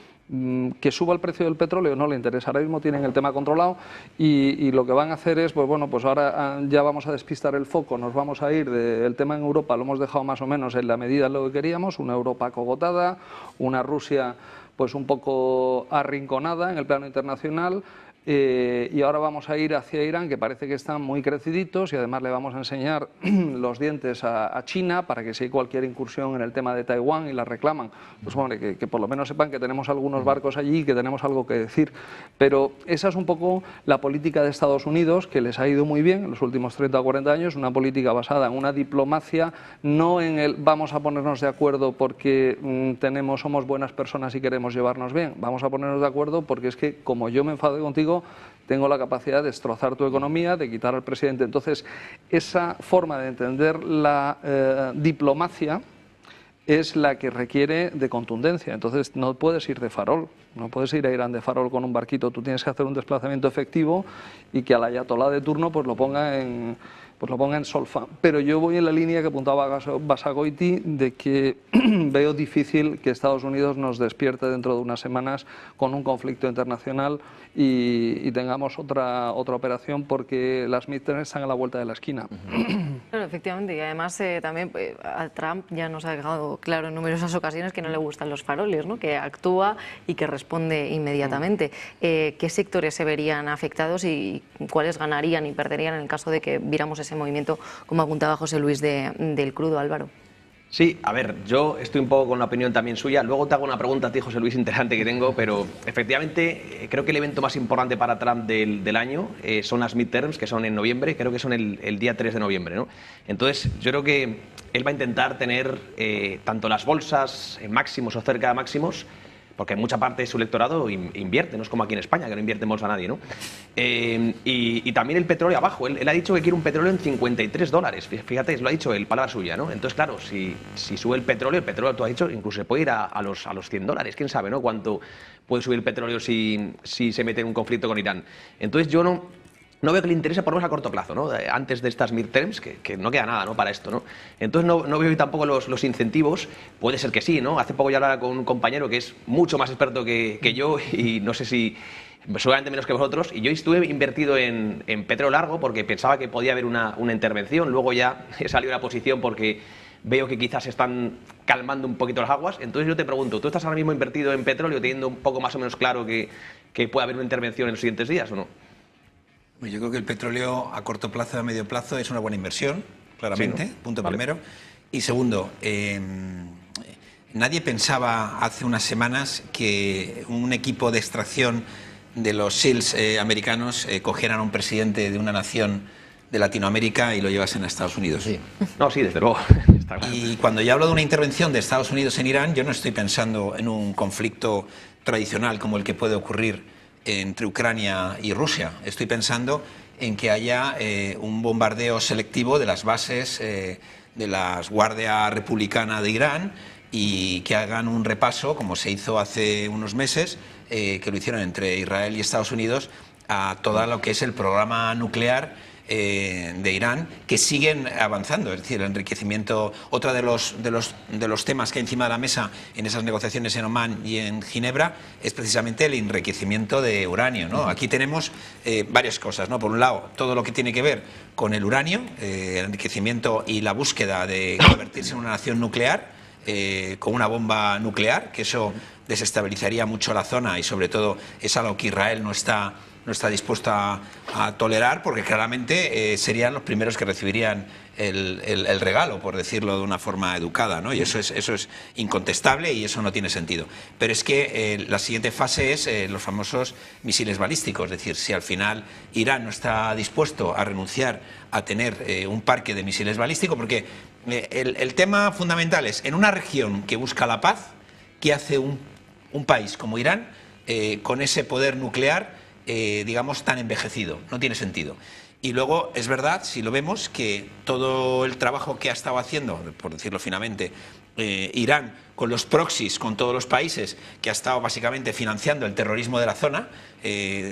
Speaker 4: Que suba el precio del petróleo no le interesa, ahora mismo tienen el tema controlado y lo que van a hacer es, pues bueno, pues ahora ya vamos a despistar el foco, nos vamos a ir del tema en Europa, lo hemos dejado más o menos en la medida de lo que queríamos, una Europa acogotada, una Rusia pues un poco arrinconada en el plano internacional. Y ahora vamos a ir hacia Irán, que parece que están muy creciditos, y además le vamos a enseñar los dientes a China para que si hay cualquier incursión en el tema de Taiwán y la reclaman, pues hombre, que por lo menos sepan que tenemos algunos barcos allí y que tenemos algo que decir. Pero esa es un poco la política de Estados Unidos, que les ha ido muy bien en los últimos 30 o 40 años, una política basada en una diplomacia, no en el vamos a ponernos de acuerdo porque somos buenas personas y queremos llevarnos bien, vamos a ponernos de acuerdo porque es que como yo me enfade contigo, tengo la capacidad de destrozar tu economía, de quitar al presidente. Entonces, esa forma de entender la diplomacia es la que requiere de contundencia. Entonces, no puedes ir de farol, no puedes ir a Irán de farol con un barquito, tú tienes que hacer un desplazamiento efectivo y que al ayatolá de turno pues lo ponga en solfa. Pero yo voy en la línea que apuntaba Basagoiti, de que veo difícil que Estados Unidos nos despierte dentro de unas semanas con un conflicto internacional y tengamos otra operación, porque las midterms están a la vuelta de la esquina.
Speaker 1: Claro, efectivamente, y además también a Trump ya nos ha dejado claro en numerosas ocasiones que no le gustan los faroles, ¿no?, que actúa y que responde inmediatamente. ¿Qué sectores se verían afectados y cuáles ganarían y perderían en el caso de que viéramos ese movimiento, como apuntaba José Luis, del crudo, Álvaro?
Speaker 5: Sí, a ver, yo estoy un poco con la opinión también suya. Luego te hago una pregunta a ti, José Luis, interesante que tengo, pero efectivamente creo que el evento más importante para Trump del año son las midterms, que son en noviembre, creo que son el día 3 de noviembre, ¿no? Entonces, yo creo que él va a intentar tener tanto las bolsas en máximos o cerca de máximos, porque en mucha parte de su electorado invierte, no es como aquí en España, que no invierte en bolsa nadie, ¿no? Y también el petróleo abajo. Él ha dicho que quiere un petróleo en $53. Fíjate, lo ha dicho él, palabra suya, ¿no? Entonces, claro, si sube el petróleo, tú has dicho, incluso se puede ir a los $100. ¿Quién sabe, no? Cuánto puede subir el petróleo si se mete en un conflicto con Irán. Entonces, yo no veo que le interese, por lo menos a corto plazo, ¿no? Antes de estas midterms, que no queda nada, ¿no? Para esto, ¿no? Entonces no veo tampoco los incentivos. Puede ser que sí, ¿no? Hace poco yo hablaba con un compañero que es mucho más experto que yo y no sé si seguramente menos que vosotros, y yo estuve invertido en petróleo largo porque pensaba que podía haber una intervención. Luego ya he salido de la posición porque veo que quizás se están calmando un poquito las aguas. Entonces yo te pregunto, ¿tú estás ahora mismo invertido en petróleo teniendo un poco más o menos claro que puede haber una intervención en los siguientes días o no?
Speaker 3: Yo creo que el petróleo a corto plazo y a medio plazo es una buena inversión, claramente, sí, ¿no? Punto vale. Primero. Y segundo, nadie pensaba hace unas semanas que un equipo de extracción de los SEALs americanos cogieran a un presidente de una nación de Latinoamérica y lo llevasen a Estados Unidos.
Speaker 5: Sí. No, sí, desde luego. Está claro.
Speaker 3: Y cuando yo hablo de una intervención de Estados Unidos en Irán, yo no estoy pensando en un conflicto tradicional como el que puede ocurrir entre Ucrania y Rusia. Estoy pensando en que haya un bombardeo selectivo de las bases de la Guardia Republicana de Irán y que hagan un repaso, como se hizo hace unos meses, que lo hicieron entre Israel y Estados Unidos, a todo lo que es el programa nuclear de Irán, que siguen avanzando. Es decir, el enriquecimiento, otra de los temas que hay encima de la mesa en esas negociaciones en Omán y en Ginebra es precisamente el enriquecimiento de uranio, ¿no? Aquí tenemos varias cosas, ¿no? Por un lado, todo lo que tiene que ver con el uranio, el enriquecimiento y la búsqueda de convertirse en una nación nuclear, con una bomba nuclear, que eso desestabilizaría mucho la zona y sobre todo es algo que Israel no está dispuesta a tolerar, porque claramente serían los primeros que recibirían el regalo, por decirlo de una forma educada, ¿no? Y eso es incontestable y eso no tiene sentido. Pero es que la siguiente fase es los famosos misiles balísticos, es decir, si al final Irán no está dispuesto a renunciar a tener un parque de misiles balísticos, porque el tema fundamental es, en una región que busca la paz, ¿qué hace un país como Irán con ese poder nuclear digamos, tan envejecido? No tiene sentido. Y luego, es verdad, si lo vemos, que todo el trabajo que ha estado haciendo, por decirlo finamente, Irán con los proxies, con todos los países, que ha estado básicamente financiando el terrorismo de la zona,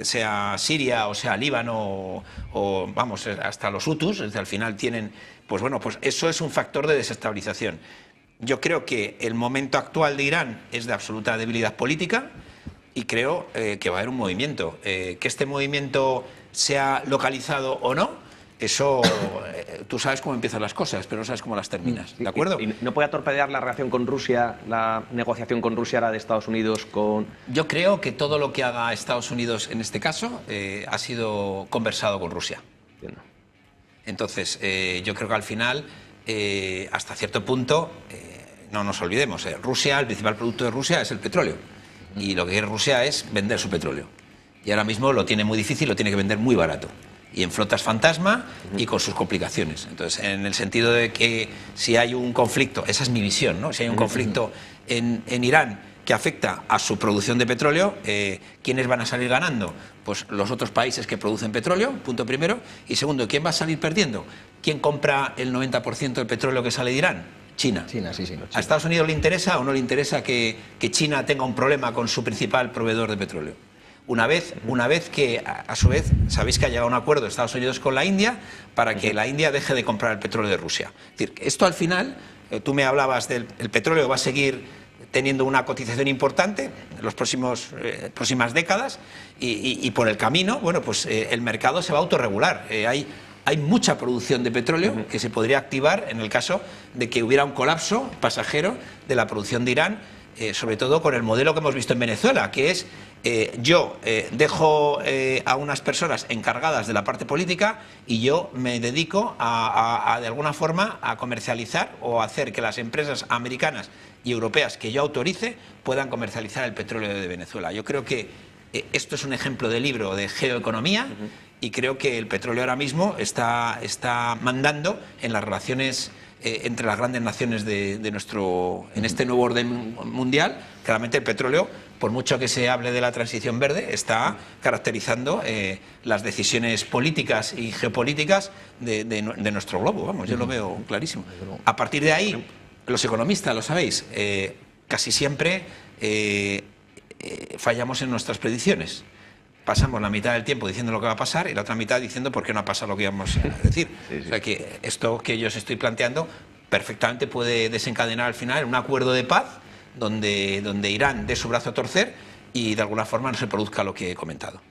Speaker 3: sea Siria o sea Líbano o vamos, hasta los hutus, desde al final tienen, pues bueno, pues eso es un factor de desestabilización. Yo creo que el momento actual de Irán es de absoluta debilidad política. Y creo que va a haber un movimiento. Que este movimiento sea localizado o no, eso tú sabes cómo empiezan las cosas, pero no sabes cómo las terminas. ¿De acuerdo?
Speaker 5: ¿Y no puede atorpedear la relación con Rusia, la negociación con Rusia ahora de Estados Unidos con...?
Speaker 3: Yo creo que todo lo que haga Estados Unidos en este caso ha sido conversado con Rusia.
Speaker 5: Entiendo.
Speaker 3: Entonces, yo creo que al final, hasta cierto punto, no nos olvidemos, Rusia, el principal producto de Rusia es el petróleo. Y lo que quiere Rusia es vender su petróleo. Y ahora mismo lo tiene muy difícil, lo tiene que vender muy barato. Y en flotas fantasma y con sus complicaciones. Entonces, en el sentido de que si hay un conflicto, esa es mi visión, ¿no? Si hay un conflicto en Irán que afecta a su producción de petróleo, ¿quiénes van a salir ganando? Pues los otros países que producen petróleo, punto primero. Y segundo, ¿quién va a salir perdiendo? ¿Quién compra el 90% del petróleo que sale de Irán? China.
Speaker 2: China, sí. China.
Speaker 3: ¿A Estados Unidos le interesa o no le interesa que China tenga un problema con su principal proveedor de petróleo? Una vez que, a su vez, sabéis que ha llegado a un acuerdo Estados Unidos con la India para que la India deje de comprar el petróleo de Rusia. Es decir, esto al final, tú me hablabas del petróleo, va a seguir teniendo una cotización importante en las próximas décadas y por el camino, bueno, pues el mercado se va a autorregular. Hay mucha producción de petróleo que se podría activar en el caso de que hubiera un colapso pasajero de la producción de Irán sobre todo con el modelo que hemos visto en Venezuela, que es yo dejo a unas personas encargadas de la parte política y yo me dedico de alguna forma a comercializar o a hacer que las empresas americanas y europeas que yo autorice puedan comercializar el petróleo de Venezuela. Yo creo que esto es un ejemplo de libro de geoeconomía y creo que el petróleo ahora mismo está mandando en las relaciones entre las grandes naciones de nuestro, en este nuevo orden mundial. Claramente el petróleo, por mucho que se hable de la transición verde, está caracterizando las decisiones políticas y geopolíticas de nuestro globo. Vamos, yo lo veo clarísimo. A partir de ahí, los economistas, lo sabéis, casi siempre fallamos en nuestras predicciones. Pasamos la mitad del tiempo diciendo lo que va a pasar y la otra mitad diciendo por qué no ha pasado lo que íbamos a decir. Sí. O sea que esto que yo os estoy planteando perfectamente puede desencadenar al final un acuerdo de paz donde Irán dé su brazo a torcer y de alguna forma no se produzca lo que he comentado.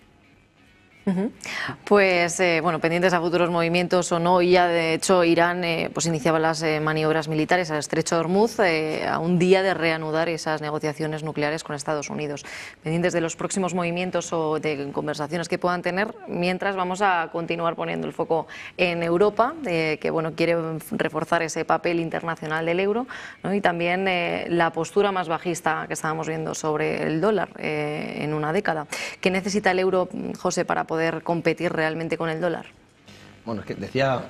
Speaker 1: Pues bueno, pendientes a futuros movimientos o no, y ya de hecho Irán pues iniciaba las maniobras militares al estrecho de Hormuz a un día de reanudar esas negociaciones nucleares con Estados Unidos. Pendientes de los próximos movimientos o de conversaciones que puedan tener, mientras vamos a continuar poniendo el foco en Europa, que bueno, quiere reforzar ese papel internacional del euro, ¿no? Y también la postura más bajista que estábamos viendo sobre el dólar en una década. ¿Qué necesita el euro, José, para poder competir realmente con el dólar?
Speaker 2: Bueno, es que decía,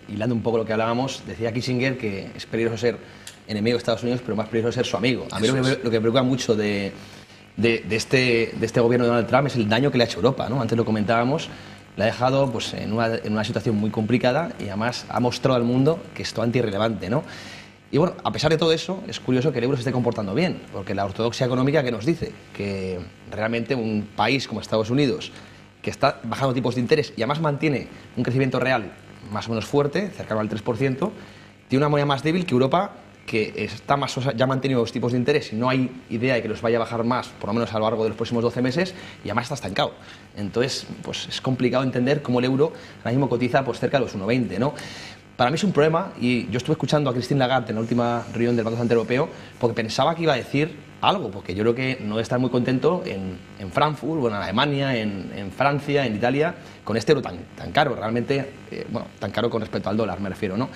Speaker 2: hilando un poco lo que hablábamos, decía Kissinger que es peligroso ser enemigo de Estados Unidos, pero más peligroso ser su amigo. A mí lo que me preocupa mucho de este gobierno de Donald Trump es el daño que le ha hecho a Europa, ¿no? Antes lo comentábamos, le ha dejado pues, en una situación muy complicada y además ha mostrado al mundo que es totalmente irrelevante, ¿no? Y bueno, a pesar de todo eso, es curioso que el euro se esté comportando bien, porque la ortodoxia económica que nos dice que realmente un país como Estados Unidos, que está bajando tipos de interés y además mantiene un crecimiento real más o menos fuerte, cercano al 3%, tiene una moneda más débil que Europa, que está más, ya ha mantenido los tipos de interés y no hay idea de que los vaya a bajar más, por lo menos a lo largo de los próximos 12 meses, y además está estancado. Entonces, pues es complicado entender cómo el euro ahora mismo cotiza pues, cerca de los 1,20, ¿no? Para mí es un problema, y yo estuve escuchando a Christine Lagarde en la última reunión del Banco Central Europeo porque pensaba que iba a decir algo, porque yo creo que no debe estar muy contento en Frankfurt, bueno, en Alemania, en Francia, en Italia, con este euro tan caro, realmente, bueno, tan caro con respecto al dólar, me refiero, ¿no?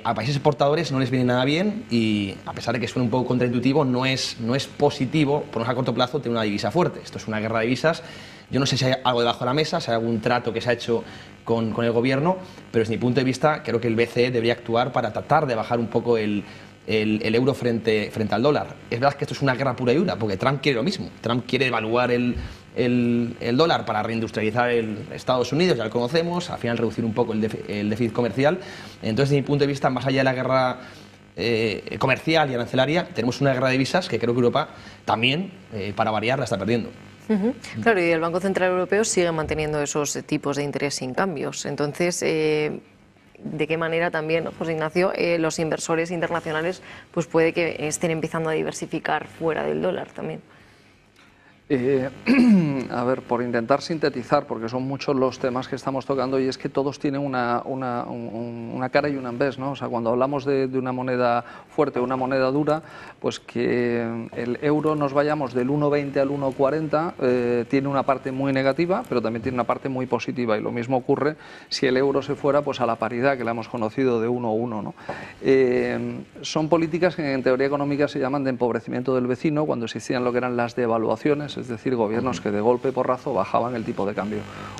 Speaker 2: A países exportadores no les viene nada bien y, a pesar de que suene un poco contraintuitivo, no es positivo, por lo menos a corto plazo, tener una divisa fuerte. Esto es una guerra de divisas. Yo no sé si hay algo debajo de la mesa, si hay algún trato que se ha hecho con el gobierno, pero desde mi punto de vista creo que el BCE debería actuar para tratar de bajar un poco el euro frente al dólar. Es verdad que esto es una guerra pura y dura, porque Trump quiere lo mismo. Trump quiere devaluar el dólar para reindustrializar Estados Unidos, ya lo conocemos, al final reducir un poco el déficit comercial. Entonces, desde mi punto de vista, más allá de la guerra comercial y arancelaria, tenemos una guerra de divisas que creo que Europa también, para variar, la está perdiendo.
Speaker 1: Claro, y el Banco Central Europeo sigue manteniendo esos tipos de interés sin cambios. Entonces, ¿de qué manera también, José Ignacio, los inversores internacionales pues puede que estén empezando a diversificar fuera del dólar también?
Speaker 4: A ver, por intentar sintetizar, porque son muchos los temas que estamos tocando y es que todos tienen una cara y un anvés, ¿no? O sea, cuando hablamos de una moneda fuerte, una moneda dura, pues que el euro nos vayamos del 1,20 al 1,40 tiene una parte muy negativa, pero también tiene una parte muy positiva, y lo mismo ocurre si el euro se fuera pues a la paridad que la hemos conocido de 1,1, ¿no? Son políticas que en teoría económica se llaman de empobrecimiento del vecino, cuando existían lo que eran las devaluaciones, es decir, gobiernos que de golpe y porrazo bajaban el tipo de cambio.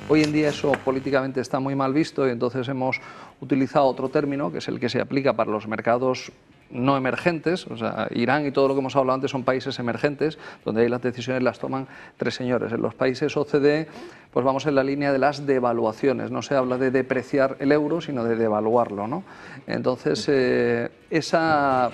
Speaker 4: Hoy en día eso políticamente está muy mal visto y entonces hemos utilizado otro término, que es el que se aplica para los mercados no emergentes. O sea, Irán y todo lo que hemos hablado antes son países emergentes, donde ahí las decisiones las toman tres señores. En los países OCDE, pues vamos en la línea de las devaluaciones. No se habla de depreciar el euro, sino de devaluarlo, ¿no? Entonces, la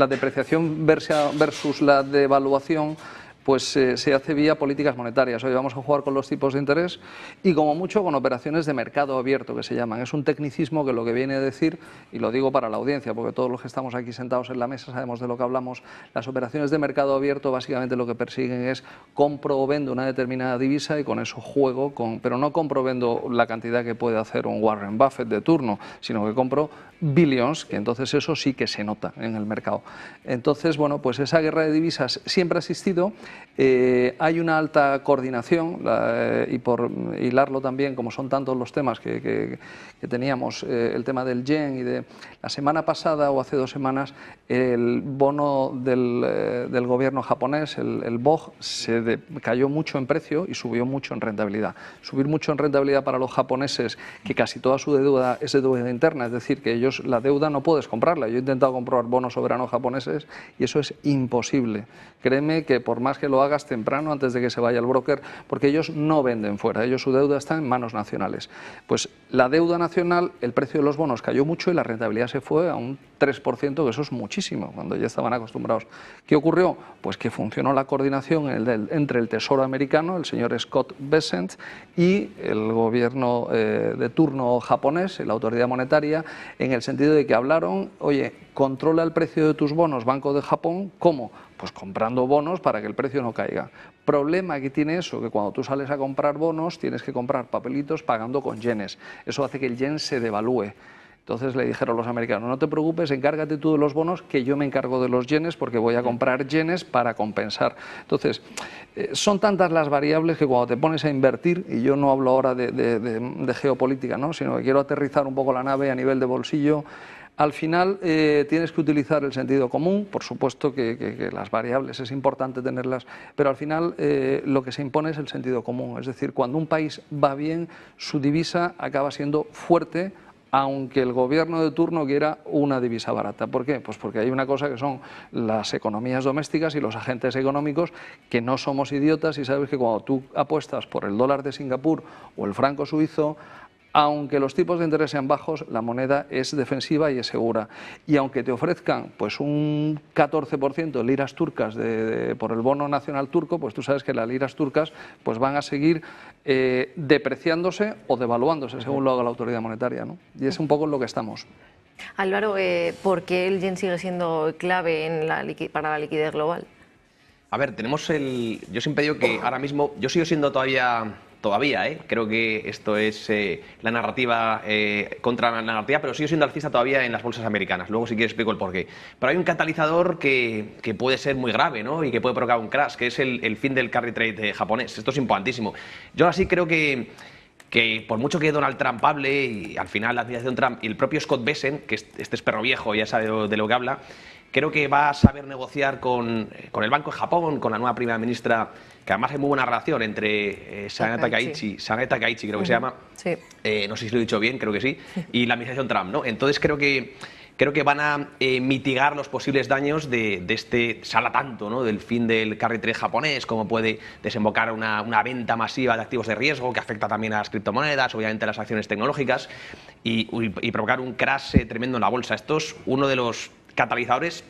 Speaker 4: depreciación versus la devaluación pues se hace vía políticas monetarias. Hoy vamos a jugar con los tipos de interés y como mucho con operaciones de mercado abierto, que se llaman. Es un tecnicismo que lo que viene a decir, y lo digo para la audiencia, porque todos los que estamos aquí sentados en la mesa sabemos de lo que hablamos, las operaciones de mercado abierto básicamente lo que persiguen es compro o vendo una determinada divisa y con eso juego, pero no compro o vendo la cantidad que puede hacer un Warren Buffett de turno, sino que compro billions, que entonces eso sí que se nota en el mercado. Entonces, bueno, pues esa guerra de divisas siempre ha existido. Hay una alta coordinación y por hilarlo también, como son tantos los temas que teníamos, el tema del yen y de la semana pasada o hace 2 semanas, el bono del gobierno japonés, el BOJ, cayó mucho en precio y subió mucho en rentabilidad. Subir mucho en rentabilidad para los japoneses, que casi toda su deuda es de deuda interna, es decir, que ellos la deuda no puedes comprarla. Yo he intentado comprar bonos soberanos japoneses y eso es imposible. Créeme que por más que lo hagas temprano, antes de que se vaya el broker, porque ellos no venden fuera, ellos su deuda está en manos nacionales. Pues la deuda nacional, el precio de los bonos cayó mucho y la rentabilidad se fue a un 3%, que eso es muchísimo, cuando ya estaban acostumbrados. ¿Qué ocurrió? Pues que funcionó la coordinación entre el Tesoro americano, el señor Scott Bessent, y el gobierno de turno japonés, la autoridad monetaria, en el sentido de que hablaron, oye, controla el precio de tus bonos, Banco de Japón, ¿cómo? Pues comprando bonos para que el precio no caiga. Problema que tiene eso, que cuando tú sales a comprar bonos tienes que comprar papelitos pagando con yenes. Eso hace que el yen se devalúe. Entonces le dijeron los americanos, no te preocupes, encárgate tú de los bonos, que yo me encargo de los yenes porque voy a comprar yenes para compensar. Entonces, son tantas las variables que cuando te pones a invertir, y yo no hablo ahora de geopolítica, ¿no?, sino que quiero aterrizar un poco la nave a nivel de bolsillo. Al final tienes que utilizar el sentido común, por supuesto que las variables es importante tenerlas, pero al final lo que se impone es el sentido común. Es decir, cuando un país va bien, su divisa acaba siendo fuerte, aunque el gobierno de turno quiera una divisa barata. ¿Por qué? Pues porque hay una cosa que son las economías domésticas y los agentes económicos, que no somos idiotas y sabes que cuando tú apuestas por el dólar de Singapur o el franco suizo, aunque los tipos de interés sean bajos, la moneda es defensiva y es segura. Y aunque te ofrezcan pues un 14% liras turcas por el bono nacional turco, pues tú sabes que las liras turcas pues van a seguir depreciándose o devaluándose, según lo haga la autoridad monetaria, ¿no? Y es un poco en lo que estamos.
Speaker 1: Álvaro, ¿por qué el yen sigue siendo clave para la liquidez global?
Speaker 5: A ver, yo siempre digo que ahora mismo, yo sigo siendo todavía, creo que esto es la narrativa contra la narrativa, pero sigo siendo alcista todavía en las bolsas americanas. Luego si quieres explico el porqué. Pero hay un catalizador que puede ser muy grave, ¿no?, y que puede provocar un crash, que es el fin del carry trade japonés. Esto es importantísimo. Yo así creo que por mucho que Donald Trump hable, y al final la administración Trump y el propio Scott Bessent, que este es perro viejo, ya sabe de lo que habla, creo que va a saber negociar con el Banco de Japón, con la nueva primera ministra, que además hay muy buena relación entre Sanada Takaichi creo que se llama,
Speaker 1: sí.
Speaker 5: No sé si lo he dicho bien, creo que sí, y la administración Trump, ¿no? Entonces creo que van a mitigar los posibles daños de este, se habla tanto, ¿no?, del fin del carry trade japonés, cómo puede desembocar una venta masiva de activos de riesgo que afecta también a las criptomonedas, obviamente a las acciones tecnológicas, y provocar un crash tremendo en la bolsa. Esto es uno de los catalizadores.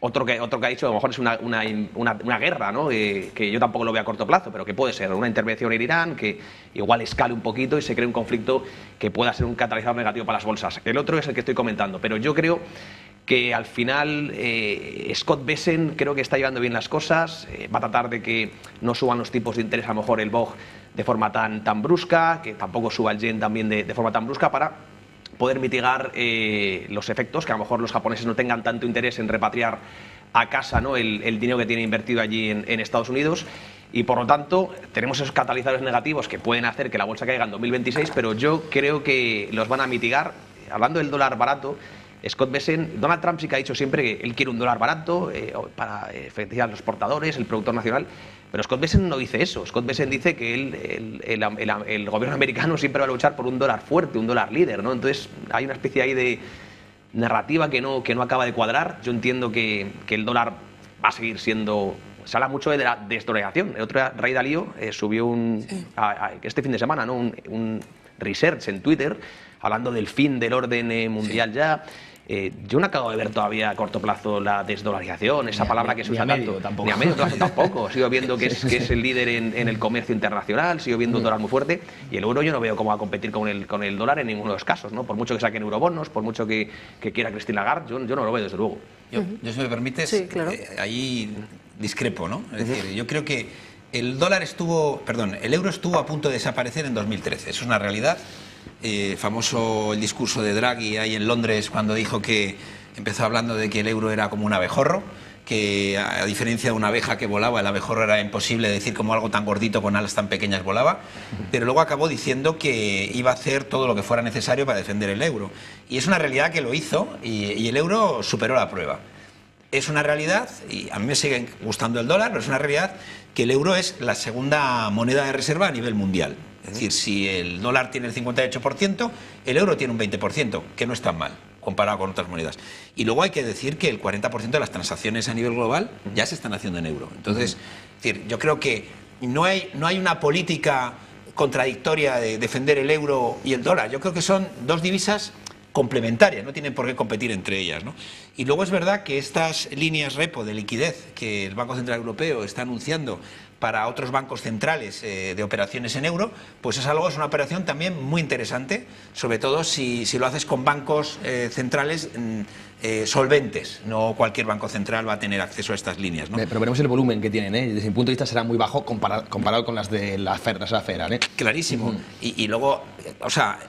Speaker 5: Otro que ha dicho, a lo mejor es una guerra, ¿no?, que yo tampoco lo veo a corto plazo, pero que puede ser una intervención en Irán, que igual escale un poquito y se cree un conflicto que pueda ser un catalizador negativo para las bolsas. El otro es el que estoy comentando, pero yo creo que al final Scott Bessent creo que está llevando bien las cosas, va a tratar de que no suban los tipos de interés, a lo mejor el BOJ de forma tan brusca, que tampoco suba el yen también de forma tan brusca, para poder mitigar los efectos, que a lo mejor los japoneses no tengan tanto interés en repatriar a casa, ¿no?, el dinero que tienen invertido allí en Estados Unidos, y por lo tanto tenemos esos catalizadores negativos que pueden hacer que la bolsa caiga en 2026, pero yo creo que los van a mitigar. Hablando del dólar barato, Scott Bessent, Donald Trump sí que ha dicho siempre que él quiere un dólar barato para beneficiar a los exportadores, el productor nacional, pero Scott Bessent no dice eso. Scott Bessent dice que el gobierno americano siempre va a luchar por un dólar fuerte, un dólar líder, ¿no? Entonces hay una especie ahí de narrativa que no acaba de cuadrar. Yo entiendo que el dólar va a seguir siendo se habla mucho de la desdolarización. El otro día, Ray Dalio subió este fin de semana, ¿no? un research en Twitter hablando del fin del orden mundial ya. Yo no acabo de ver todavía a corto plazo la desdolarización, esa palabra que se usa tanto.
Speaker 2: Tampoco.
Speaker 5: Ni a medio plazo tampoco. Sigo viendo que es el líder en el comercio internacional, sigo viendo un dólar muy fuerte, y el euro yo no veo cómo va a competir con el dólar en ninguno de los casos, ¿no? Por mucho que saquen eurobonos, por mucho que quiera Christine Lagarde, yo no lo veo desde luego.
Speaker 3: Yo si me permites,
Speaker 1: Sí, claro.
Speaker 3: ahí discrepo, ¿no? Es decir, yo creo que el euro estuvo a punto de desaparecer en 2013, eso es una realidad. Famoso el discurso de Draghi ahí en Londres cuando dijo que empezó hablando de que el euro era como un abejorro, que a diferencia de una abeja que volaba, el abejorro era imposible decir como algo tan gordito con alas tan pequeñas volaba, pero luego acabó diciendo que iba a hacer todo lo que fuera necesario para defender el euro. Y es una realidad que lo hizo y el euro superó la prueba. Es una realidad, y a mí me sigue gustando el dólar, pero es una realidad que el euro es la segunda moneda de reserva a nivel mundial. Es decir, si el dólar tiene el 58%, el euro tiene un 20%, que no es tan mal comparado con otras monedas. Y luego hay que decir que el 40% de las transacciones a nivel global ya se están haciendo en euro. Entonces, es decir, yo creo que no hay una política contradictoria de defender el euro y el dólar. Yo creo que son dos divisas complementarias, no tienen por qué competir entre ellas, ¿no? Y luego es verdad que estas líneas repo de liquidez que el Banco Central Europeo está anunciando para otros bancos centrales de operaciones en euro, pues es una operación también muy interesante, sobre todo si lo haces con bancos centrales solventes. No cualquier banco central va a tener acceso a estas líneas, ¿no?
Speaker 2: Pero veremos el volumen que tienen, ¿eh? Desde mi punto de vista será muy bajo comparado con las de la FEDER, ¿eh?
Speaker 3: Clarísimo. Y luego, o sea,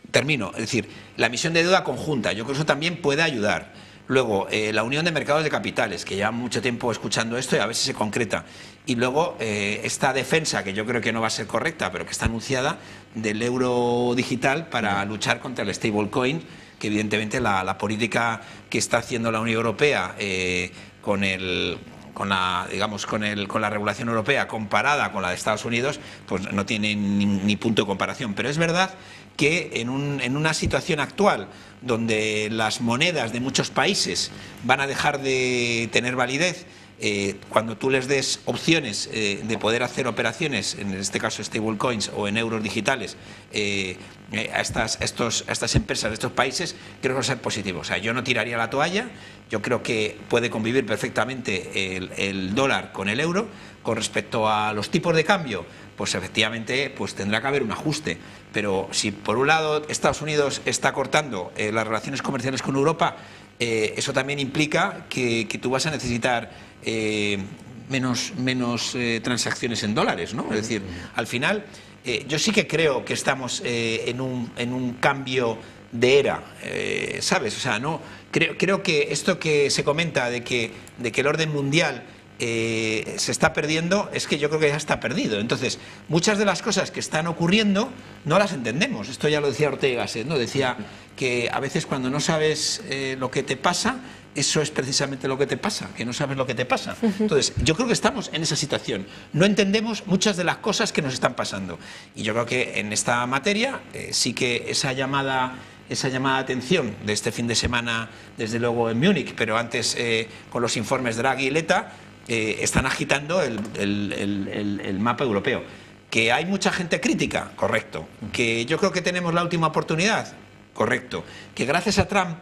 Speaker 3: termino, es decir, la emisión de deuda conjunta, yo creo que eso también puede ayudar. Luego, la unión de mercados de capitales, que lleva mucho tiempo escuchando esto y a ver si se concreta. Y luego, esta defensa, que yo creo que no va a ser correcta, pero que está anunciada, del euro digital para luchar contra el stablecoin, que evidentemente la política que está haciendo la Unión Europea con la regulación europea comparada con la de Estados Unidos, pues no tiene ni punto de comparación. Pero es verdad que en una situación actual donde las monedas de muchos países van a dejar de tener validez, cuando tú les des opciones de poder hacer operaciones, en este caso stablecoins o en euros digitales, a estas empresas de estos países, creo que va a ser positivo. O sea, yo no tiraría la toalla, yo creo que puede convivir perfectamente el dólar con el euro. Con respecto a los tipos de cambio, pues efectivamente pues tendrá que haber un ajuste, pero si por un lado Estados Unidos está cortando las relaciones comerciales con Europa, eso también implica que tú vas a necesitar menos transacciones en dólares, ¿no? Es decir, al final yo sí que creo que estamos en un cambio de era, ¿sabes? O sea, no creo que esto que se comenta de que el orden mundial se está perdiendo, es que yo creo que ya está perdido. Entonces, muchas de las cosas que están ocurriendo no las entendemos. Esto ya lo decía Ortega y Gasset, ¿no? Decía que a veces cuando no sabes lo que te pasa, eso es precisamente lo que te pasa, que no sabes lo que te pasa. Entonces, yo creo que estamos en esa situación. No entendemos muchas de las cosas que nos están pasando. Y yo creo que en esta materia sí que esa llamada de atención de este fin de semana, desde luego en Múnich, pero antes con los informes Draghi y Letta, están agitando el mapa europeo. Que hay mucha gente crítica, correcto. Que yo creo que tenemos la última oportunidad, correcto. Que gracias a Trump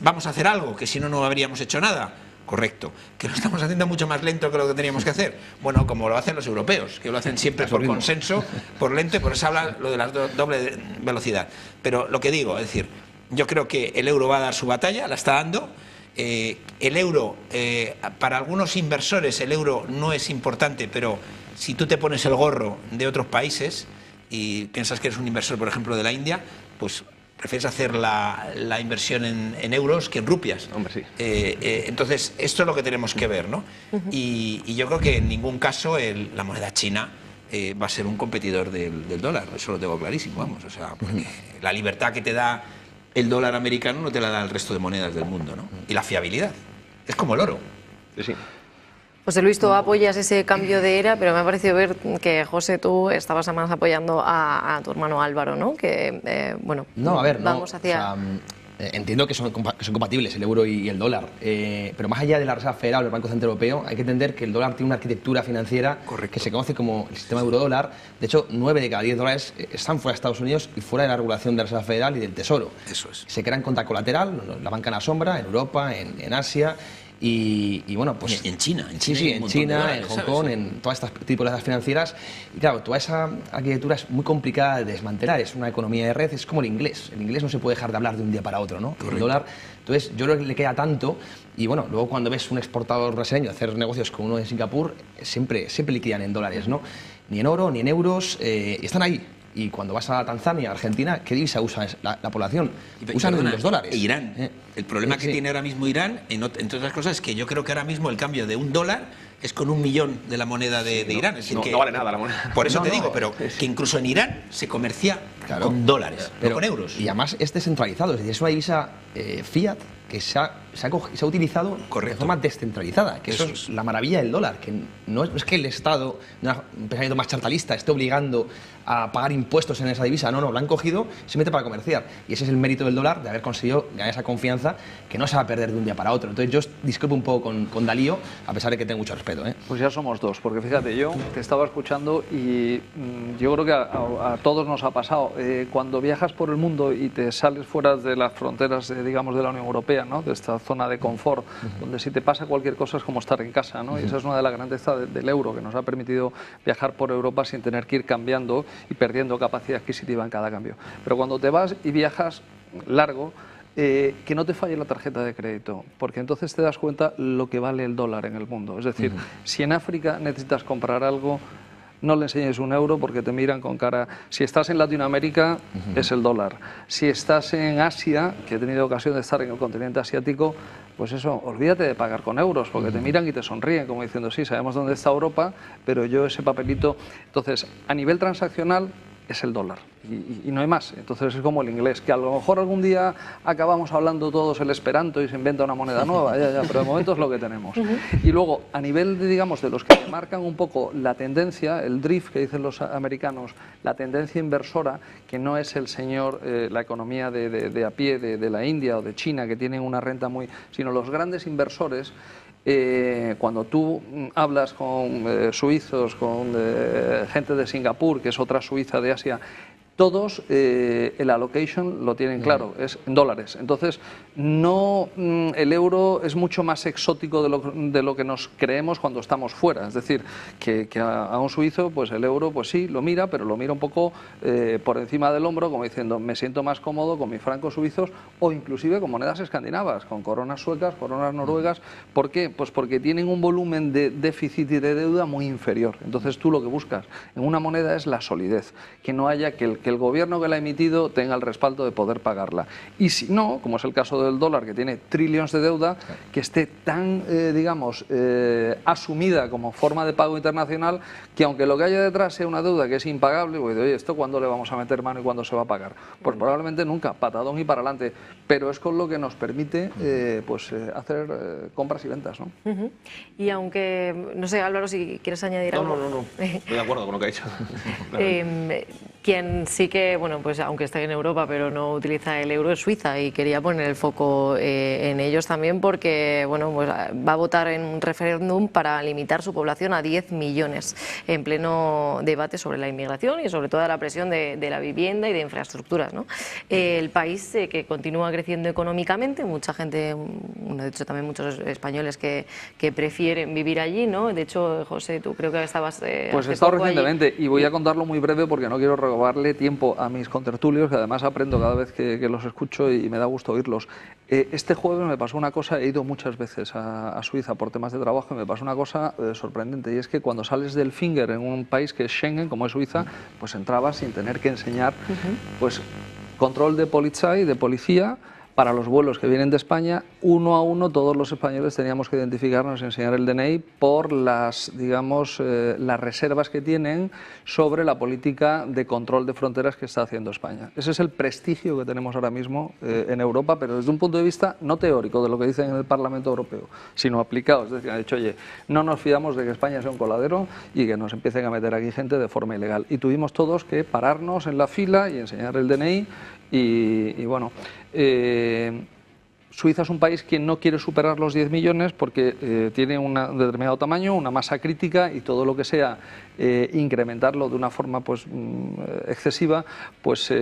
Speaker 3: vamos a hacer algo, que si no, no habríamos hecho nada, correcto. Que lo estamos haciendo mucho más lento que lo que teníamos que hacer. Bueno, como lo hacen los europeos, que lo hacen siempre por consenso, por lento, y por eso habla lo de la doble velocidad. Pero lo que digo, es decir, yo creo que el euro va a dar su batalla, la está dando. El euro, para algunos inversores el euro no es importante, pero si tú te pones el gorro de otros países y piensas que eres un inversor, por ejemplo, de la India, pues prefieres hacer la inversión en euros que en rupias.
Speaker 5: Hombre, sí.
Speaker 3: Entonces, esto es lo que tenemos que ver, ¿no? Y yo creo que en ningún caso la moneda china va a ser un competidor del dólar, eso lo tengo clarísimo, vamos. O sea, porque la libertad que te da el dólar americano no te la da el resto de monedas del mundo, ¿no? Y la fiabilidad. Es como el oro.
Speaker 5: Sí, sí.
Speaker 1: José Luis, tú apoyas ese cambio de era, pero me ha parecido ver que, José, tú estabas además apoyando a tu hermano Álvaro, ¿no? Que, bueno,
Speaker 2: no, a ver,
Speaker 1: vamos
Speaker 2: no,
Speaker 1: hacia...
Speaker 2: o sea, Entiendo que son compatibles el euro y el dólar, pero más allá de la Reserva Federal o el Banco Central Europeo, hay que entender que el dólar tiene una arquitectura financiera que se conoce como el sistema euro-dólar. De hecho, 9 de cada 10 dólares están fuera de Estados Unidos y fuera de la regulación de la Reserva Federal y del Tesoro.
Speaker 3: Eso es.
Speaker 2: Se crean contra colateral, la banca en la sombra, en Europa, en Asia. Y bueno, pues...
Speaker 3: En China.
Speaker 2: En China, en Hong Kong, en todas estas tipologías financieras. Y claro, toda esa arquitectura es muy complicada de desmantelar. Es una economía de red, es como el inglés. El inglés no se puede dejar de hablar de un día para otro, ¿no? El dólar. Entonces, yo creo que le queda tanto. Y bueno, luego cuando ves un exportador brasileño hacer negocios con uno en Singapur, siempre liquidan en dólares, ¿no? Ni en oro, ni en euros, y están ahí. Y cuando vas a Tanzania, Argentina, ¿qué divisa usa la población? Usan los dólares.
Speaker 3: Irán. El problema que tiene ahora mismo Irán, entre otras cosas, es que yo creo que ahora mismo el cambio de $1 es con 1 millón de la moneda de Irán. Es decir,
Speaker 5: no vale nada la moneda.
Speaker 3: Por eso te digo, pero que incluso en Irán se comercia con dólares, no con euros.
Speaker 2: Y además es descentralizado, es decir, es una divisa fiat que se ha utilizado de forma descentralizada, que eso es la maravilla del dólar, que no es que el Estado, un pensamiento más chartalista, esté obligando a pagar impuestos en esa divisa, no, lo han cogido simplemente para comerciar, y ese es el mérito del dólar, de haber conseguido ganar esa confianza que no se va a perder de un día para otro. Entonces yo discrepo un poco con Dalío, a pesar de que tengo mucho respeto.
Speaker 4: Pues ya somos dos, porque fíjate, yo te estaba escuchando y yo creo que a todos nos ha pasado, cuando viajas por el mundo y te sales fuera de las fronteras, digamos, de la Unión Europea, ¿no? De esta zona de confort, donde si te pasa cualquier cosa es como estar en casa, ¿no? Y esa es una de las grandezas del euro, que nos ha permitido viajar por Europa sin tener que ir cambiando y perdiendo capacidad adquisitiva en cada cambio. Pero cuando te vas y viajas largo, que no te falle la tarjeta de crédito, porque entonces te das cuenta lo que vale el dólar en el mundo. Es decir, si en África necesitas comprar algo, no le enseñes un euro porque te miran con cara. Si estás en Latinoamérica, es el dólar. Si estás en Asia, que he tenido ocasión de estar en el continente asiático, pues eso, olvídate de pagar con euros, porque te miran y te sonríen, como diciendo, sí, sabemos dónde está Europa, pero yo ese papelito... Entonces, a nivel transaccional, es el dólar y no hay más. Entonces es como el inglés, que a lo mejor algún día acabamos hablando todos el esperanto y se inventa una moneda nueva, pero de momento es lo que tenemos. Y luego, a nivel de, digamos, de los que marcan un poco la tendencia, el drift que dicen los americanos, la tendencia inversora, que no es el señor, la economía de a pie de la India o de China, que tienen una renta muy... sino los grandes inversores. Cuando tú hablas con suizos, con gente de Singapur, que es otra Suiza de Asia, todos el allocation lo tienen claro, es en dólares. Entonces, no, el euro es mucho más exótico de lo que nos creemos cuando estamos fuera. Es decir, que a un suizo, pues el euro, pues sí, lo mira, pero lo mira un poco por encima del hombro, como diciendo, me siento más cómodo con mis francos suizos o inclusive con monedas escandinavas, con coronas suecas, coronas noruegas. ¿Por qué? Pues porque tienen un volumen de déficit y de deuda muy inferior. Entonces, tú lo que buscas en una moneda es la solidez, que no haya que el gobierno que la ha emitido tenga el respaldo de poder pagarla. Y si no, como es el caso del dólar, que tiene trillones de deuda, que esté tan, digamos, asumida como forma de pago internacional, que aunque lo que haya detrás sea una deuda que es impagable, pues, oye, ¿esto cuándo le vamos a meter mano y cuándo se va a pagar? Pues probablemente nunca, patadón y para adelante. Pero es con lo que nos permite hacer compras y ventas, ¿no?
Speaker 1: Y aunque, no sé, Álvaro, si quieres añadir algo.
Speaker 5: No. Estoy de acuerdo con lo que ha dicho.
Speaker 1: Quien sí que, bueno, pues aunque esté en Europa, pero no utiliza el euro, es Suiza, y quería poner el foco en ellos también porque, bueno, pues va a votar en un referéndum para limitar su población a 10 millones en pleno debate sobre la inmigración y sobre toda la presión de la vivienda y de infraestructuras, ¿no? El país que continúa creciendo económicamente, mucha gente, de hecho también muchos españoles que prefieren vivir allí, ¿no? De hecho, José, tú creo que estabas
Speaker 4: pues he estado recientemente allí. Y voy a contarlo muy breve porque no quiero robarle tiempo a mis contertulios, que además aprendo cada vez que los escucho y me da gusto oírlos. Este jueves me pasó una cosa, he ido muchas veces a Suiza por temas de trabajo y me pasó una cosa sorprendente, y es que cuando sales del Finger en un país que es Schengen, como es Suiza, pues entrabas sin tener que enseñar pues control de policía, para los vuelos que vienen de España, uno a uno todos los españoles teníamos que identificarnos y enseñar el DNI por las, digamos, las reservas que tienen sobre la política de control de fronteras que está haciendo España. Ese es el prestigio que tenemos ahora mismo en Europa, pero desde un punto de vista no teórico de lo que dicen en el Parlamento Europeo, sino aplicado. Es decir, han dicho, oye, no nos fiamos de que España sea un coladero y que nos empiecen a meter aquí gente de forma ilegal. Y tuvimos todos que pararnos en la fila y enseñar el DNI. Y bueno, Suiza es un país que no quiere superar los 10 millones porque tiene un determinado tamaño, una masa crítica, y todo lo que sea incrementarlo de una forma excesiva, pues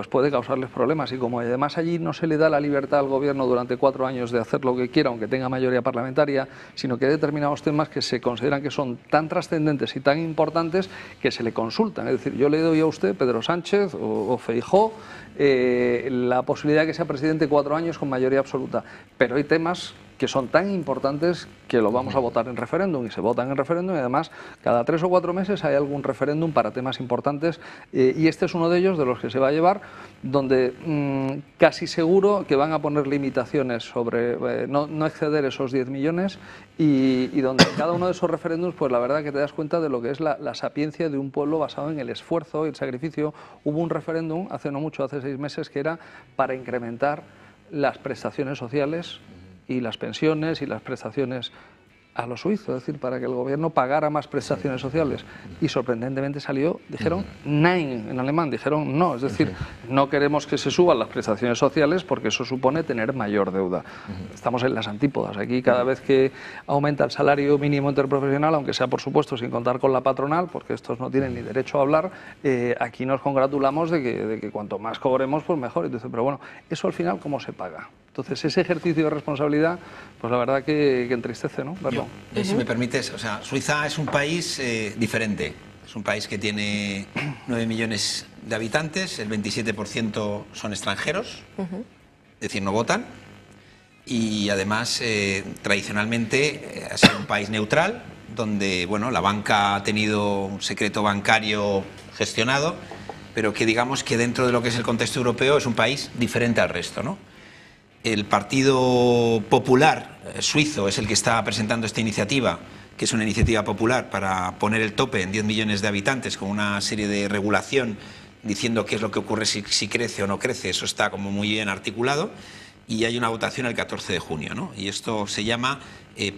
Speaker 4: puede causarles problemas. Y como además allí no se le da la libertad al gobierno durante 4 años de hacer lo que quiera, aunque tenga mayoría parlamentaria, sino que hay determinados temas que se consideran que son tan trascendentes y tan importantes que se le consultan. Es decir, yo le doy a usted, Pedro Sánchez o Feijóo, la posibilidad de que sea presidente 4 años con mayoría absoluta, pero hay temas que son tan importantes que lo vamos a votar en referéndum, y se votan en referéndum, y además cada 3 o 4 meses hay algún referéndum para temas importantes, y este es uno de ellos, de los que se va a llevar, donde casi seguro que van a poner limitaciones sobre no exceder esos 10 millones, y donde en cada uno de esos referéndums, pues la verdad que te das cuenta de lo que es la sapiencia de un pueblo basado en el esfuerzo y el sacrificio. Hubo un referéndum hace no mucho, hace 6 meses, que era para incrementar las prestaciones sociales y las pensiones y las prestaciones a los suizos, es decir, para que el gobierno pagara más prestaciones sociales, y sorprendentemente dijeron nein en alemán, dijeron no, es decir, no queremos que se suban las prestaciones sociales porque eso supone tener mayor deuda. Estamos en las antípodas. Aquí cada vez que aumenta el salario mínimo interprofesional, aunque sea por supuesto sin contar con la patronal, porque estos no tienen ni derecho a hablar, aquí nos congratulamos de que cuanto más cobremos, pues mejor. Entonces, pero bueno, eso al final, ¿cómo se paga? Entonces, ese ejercicio de responsabilidad, pues la verdad que entristece, ¿no? Verlo.
Speaker 3: Si me permites, o sea, Suiza es un país diferente. Es un país que tiene 9 millones de habitantes, el 27% son extranjeros, es decir, no votan. Y además, tradicionalmente, ha sido un país neutral, donde bueno, la banca ha tenido un secreto bancario gestionado, pero que digamos que dentro de lo que es el contexto europeo es un país diferente al resto, ¿no? El Partido Popular suizo es el que está presentando esta iniciativa, que es una iniciativa popular para poner el tope en 10 millones de habitantes con una serie de regulación diciendo qué es lo que ocurre si crece o no crece. Eso está como muy bien articulado, y hay una votación el 14 de junio, ¿no? Y esto se llama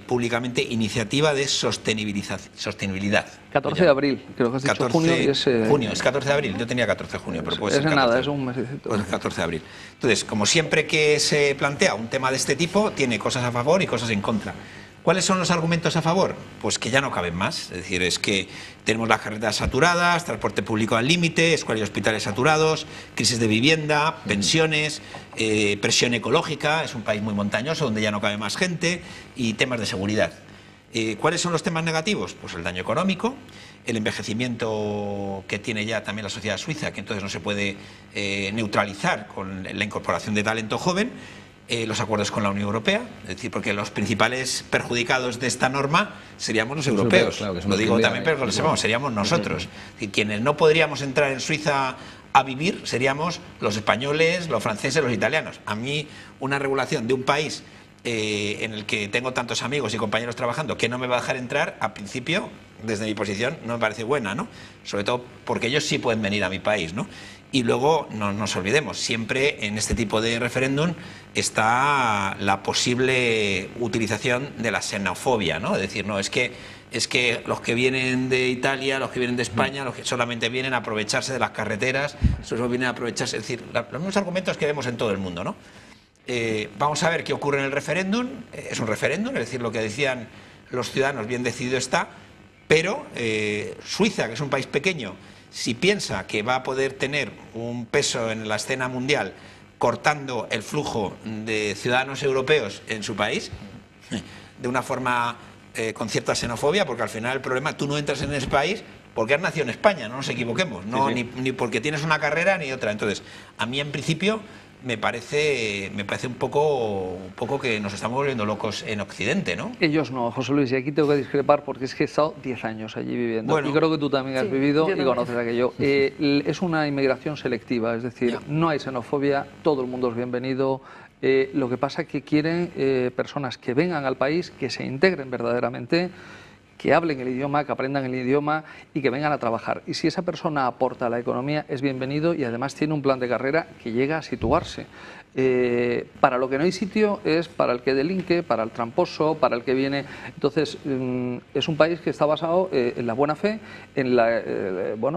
Speaker 3: públicamente Iniciativa de Sostenibilidad.
Speaker 4: 14 de abril, creo que has dicho
Speaker 3: 14
Speaker 4: junio. Y es,
Speaker 3: junio, es 14 de abril, yo tenía 14 de junio, pero puede ser 14.
Speaker 4: Nada, es un mesecito.
Speaker 3: Pues el 14 de abril. Entonces, como siempre que se plantea un tema de este tipo, tiene cosas a favor y cosas en contra. ¿Cuáles son los argumentos a favor? Pues que ya no caben más. Es decir, es que tenemos las carreteras saturadas, transporte público al límite, escuelas y hospitales saturados, crisis de vivienda, pensiones, presión ecológica. Es un país muy montañoso donde ya no cabe más gente, y temas de seguridad. ¿Cuáles son los temas negativos? Pues el daño económico, el envejecimiento que tiene ya también la sociedad suiza, que entonces no se puede neutralizar con la incorporación de talento joven. Los acuerdos con la Unión Europea, es decir, porque los principales perjudicados de esta norma seríamos los europeos. Claro, lo digo también, pero que lo sepamos, seríamos nosotros. Es decir, quienes no podríamos entrar en Suiza a vivir seríamos los españoles, los franceses, los italianos. A mí, una regulación de un país en el que tengo tantos amigos y compañeros trabajando que no me va a dejar entrar, a principio, desde mi posición, no me parece buena, ¿no? Sobre todo porque ellos sí pueden venir a mi país, ¿no? Y luego, no nos olvidemos, siempre en este tipo de referéndum está la posible utilización de la xenofobia, ¿no? Es decir, no, es que los que vienen de Italia, los que vienen de España, los que solamente vienen a aprovecharse de las carreteras, solo vienen a aprovecharse, es decir, los mismos argumentos que vemos en todo el mundo, ¿no? Vamos a ver qué ocurre en el referéndum. Es un referéndum, es decir, lo que decían los ciudadanos, bien decidido está, pero Suiza, que es un país pequeño, si piensa que va a poder tener un peso en la escena mundial cortando el flujo de ciudadanos europeos en su país, de una forma con cierta xenofobia, porque al final el problema, tú no entras en ese país porque has nacido en España, no nos equivoquemos, no, sí. Ni porque tienes una carrera ni otra. Entonces, a mí en principio me parece un poco que nos estamos volviendo locos en Occidente, ¿no?
Speaker 4: Ellos no, José Luis, y aquí tengo que discrepar porque es que he estado 10 años allí viviendo. Bueno, y creo que tú también has vivido y conoces aquello. Es una inmigración selectiva, es decir, no hay xenofobia, todo el mundo es bienvenido. Lo que pasa es que quieren personas que vengan al país, que se integren verdaderamente, que hablen el idioma, que aprendan el idioma y que vengan a trabajar. Y si esa persona aporta a la economía, es bienvenido y además tiene un plan de carrera que llega a situarse. Para lo que no hay sitio es para el que delinque, para el tramposo, para el que viene. Entonces, es un país que está basado en la buena fe, en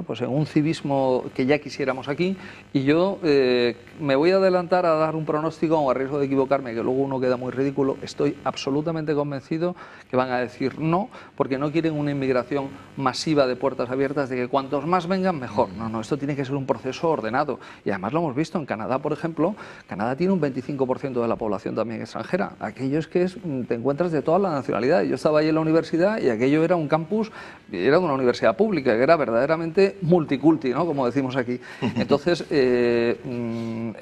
Speaker 4: pues en un civismo que ya quisiéramos aquí. Y yo me voy a adelantar a dar un pronóstico, a riesgo de equivocarme, que luego uno queda muy ridículo. Estoy absolutamente convencido que van a decir no, porque no quieren una inmigración masiva de puertas abiertas, de que cuantos más vengan, mejor. No, esto tiene que ser un proceso ordenado. Y además lo hemos visto en Canadá, por ejemplo. Canadá tiene un 25% de la población también extranjera. Aquello es que te encuentras de todas las nacionalidades. Yo estaba ahí en la universidad y aquello era un campus, era una universidad pública, que era verdaderamente multiculti, ¿no?, como decimos aquí. Entonces,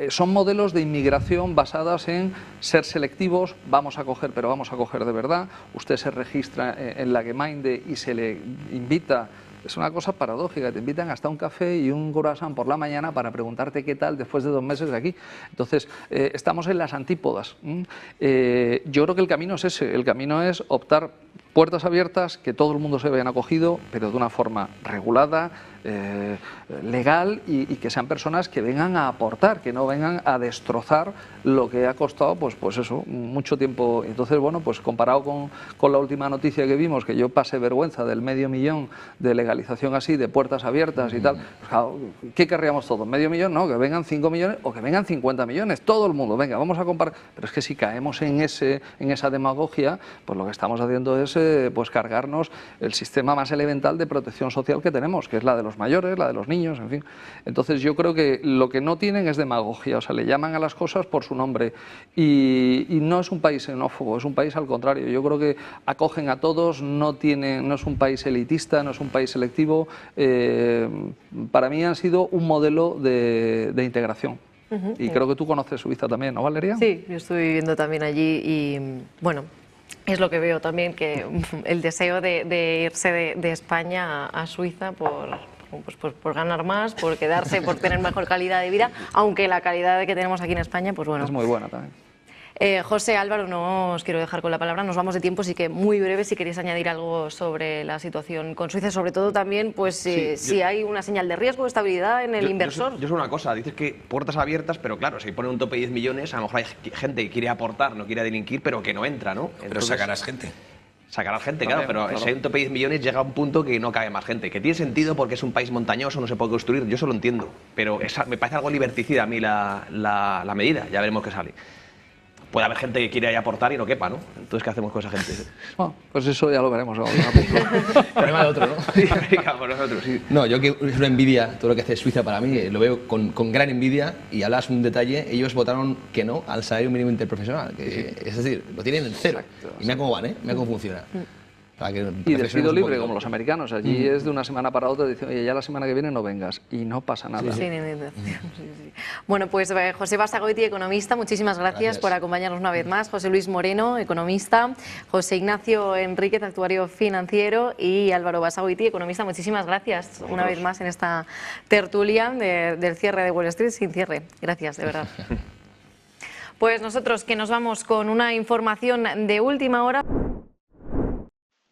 Speaker 4: son modelos de inmigración basadas en ser selectivos, vamos a coger, pero vamos a coger de verdad. Usted se registra en la Gemeinde y se le invita. Es una cosa paradójica, te invitan hasta un café y un croissant por la mañana para preguntarte qué tal después de 2 meses de aquí. Entonces, estamos en las antípodas. Yo creo que el camino es ese, el camino es optar puertas abiertas, que todo el mundo se vean acogido, pero de una forma regulada, legal y que sean personas que vengan a aportar, que no vengan a destrozar lo que ha costado, pues eso, mucho tiempo. Entonces, bueno, pues comparado con la última noticia que vimos, que yo pasé vergüenza del 500.000 de legalización así, de puertas abiertas y tal, pues claro, ¿qué querríamos todos? ¿500.000? No, que vengan 5 millones o que vengan 50 millones, todo el mundo, venga, vamos a comparar. Pero es que si caemos en esa demagogia, pues lo que estamos haciendo es pues cargarnos el sistema más elemental de protección social que tenemos, que es la de los mayores, la de los niños, en fin. Entonces yo creo que lo que no tienen es demagogia, o sea, le llaman a las cosas por su nombre y no es un país xenófobo, es un país al contrario. Yo creo que acogen a todos, no es un país elitista, no es un país selectivo. Para mí han sido un modelo de integración. Y creo que tú conoces Suiza también, ¿no, Valeria?
Speaker 1: Sí, yo estuve viviendo también allí y, bueno, es lo que veo también, que el deseo de irse de España a Suiza por ganar más, por quedarse, por tener mejor calidad de vida, aunque la calidad que tenemos aquí en España, pues bueno.
Speaker 4: Es muy buena también.
Speaker 1: José, Álvaro, no os quiero dejar con la palabra, nos vamos de tiempo, así que muy breve si queréis añadir algo sobre la situación con Suiza, sobre todo también pues si hay una señal de riesgo, estabilidad en el inversor.
Speaker 5: Yo sé una cosa, dices que puertas abiertas, pero claro, si ponen un tope de 10 millones, a lo mejor hay gente que quiere aportar, no quiere delinquir, pero que no entra, ¿no?
Speaker 3: Pero sacarás gente.
Speaker 5: Sacarás gente, claro, pero si hay un tope de 10 millones llega a un punto que no cabe más gente, que tiene sentido porque es un país montañoso, no se puede construir, yo eso lo entiendo, pero me parece algo liberticida a mí la medida, ya veremos qué sale. Puede haber gente que quiere ahí aportar y no quepa, ¿no? Entonces, ¿qué hacemos con esa gente?
Speaker 4: Bueno, pues eso ya lo veremos.
Speaker 2: Problema de otro, ¿no?
Speaker 5: Sí, venga, por nosotros, sí.
Speaker 2: No, yo que es una envidia todo lo que hace Suiza para mí, lo veo con gran envidia. Y hablas un detalle, ellos votaron que no al salario mínimo interprofesional, que, es decir, lo tienen en cero. Exacto, y mira cómo van, mira cómo funciona.
Speaker 4: Y despido libre, como los americanos. Allí es de una semana para otra, dicen, oye, ya la semana que viene no vengas. Y no pasa nada.
Speaker 1: Sí. Bueno, pues José Basagoiti, economista, muchísimas gracias por acompañarnos una vez más. José Luis Moreno, economista. José Ignacio Enríquez, actuario financiero. Y Álvaro Basagoiti, economista, muchísimas gracias una vez más en esta tertulia del cierre de Wall Street sin cierre. Gracias, de verdad. Pues nosotros que nos vamos con una información de última hora.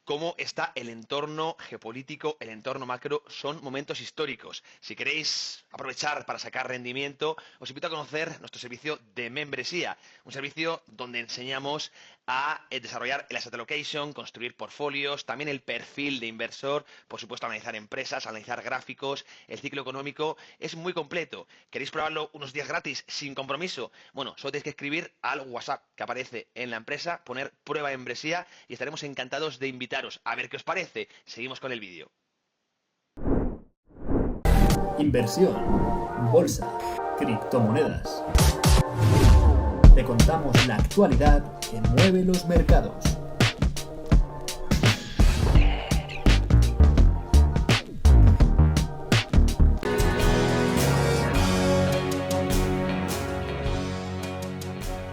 Speaker 6: Cómo está el entorno geopolítico, el entorno macro, son momentos históricos. Si queréis aprovechar para sacar rendimiento, os invito a conocer nuestro servicio de membresía, un servicio donde enseñamos a desarrollar el asset allocation, construir portfolios, también el perfil de inversor, por supuesto analizar empresas, analizar gráficos, el ciclo económico, es muy completo. ¿Queréis probarlo unos días gratis sin compromiso? Bueno, solo tenéis que escribir al WhatsApp que aparece en la empresa, poner prueba de membresía y estaremos encantados de invitaros a ver qué os parece. Seguimos con el vídeo.
Speaker 7: Inversión, bolsa, criptomonedas. Te contamos la actualidad que mueve los mercados.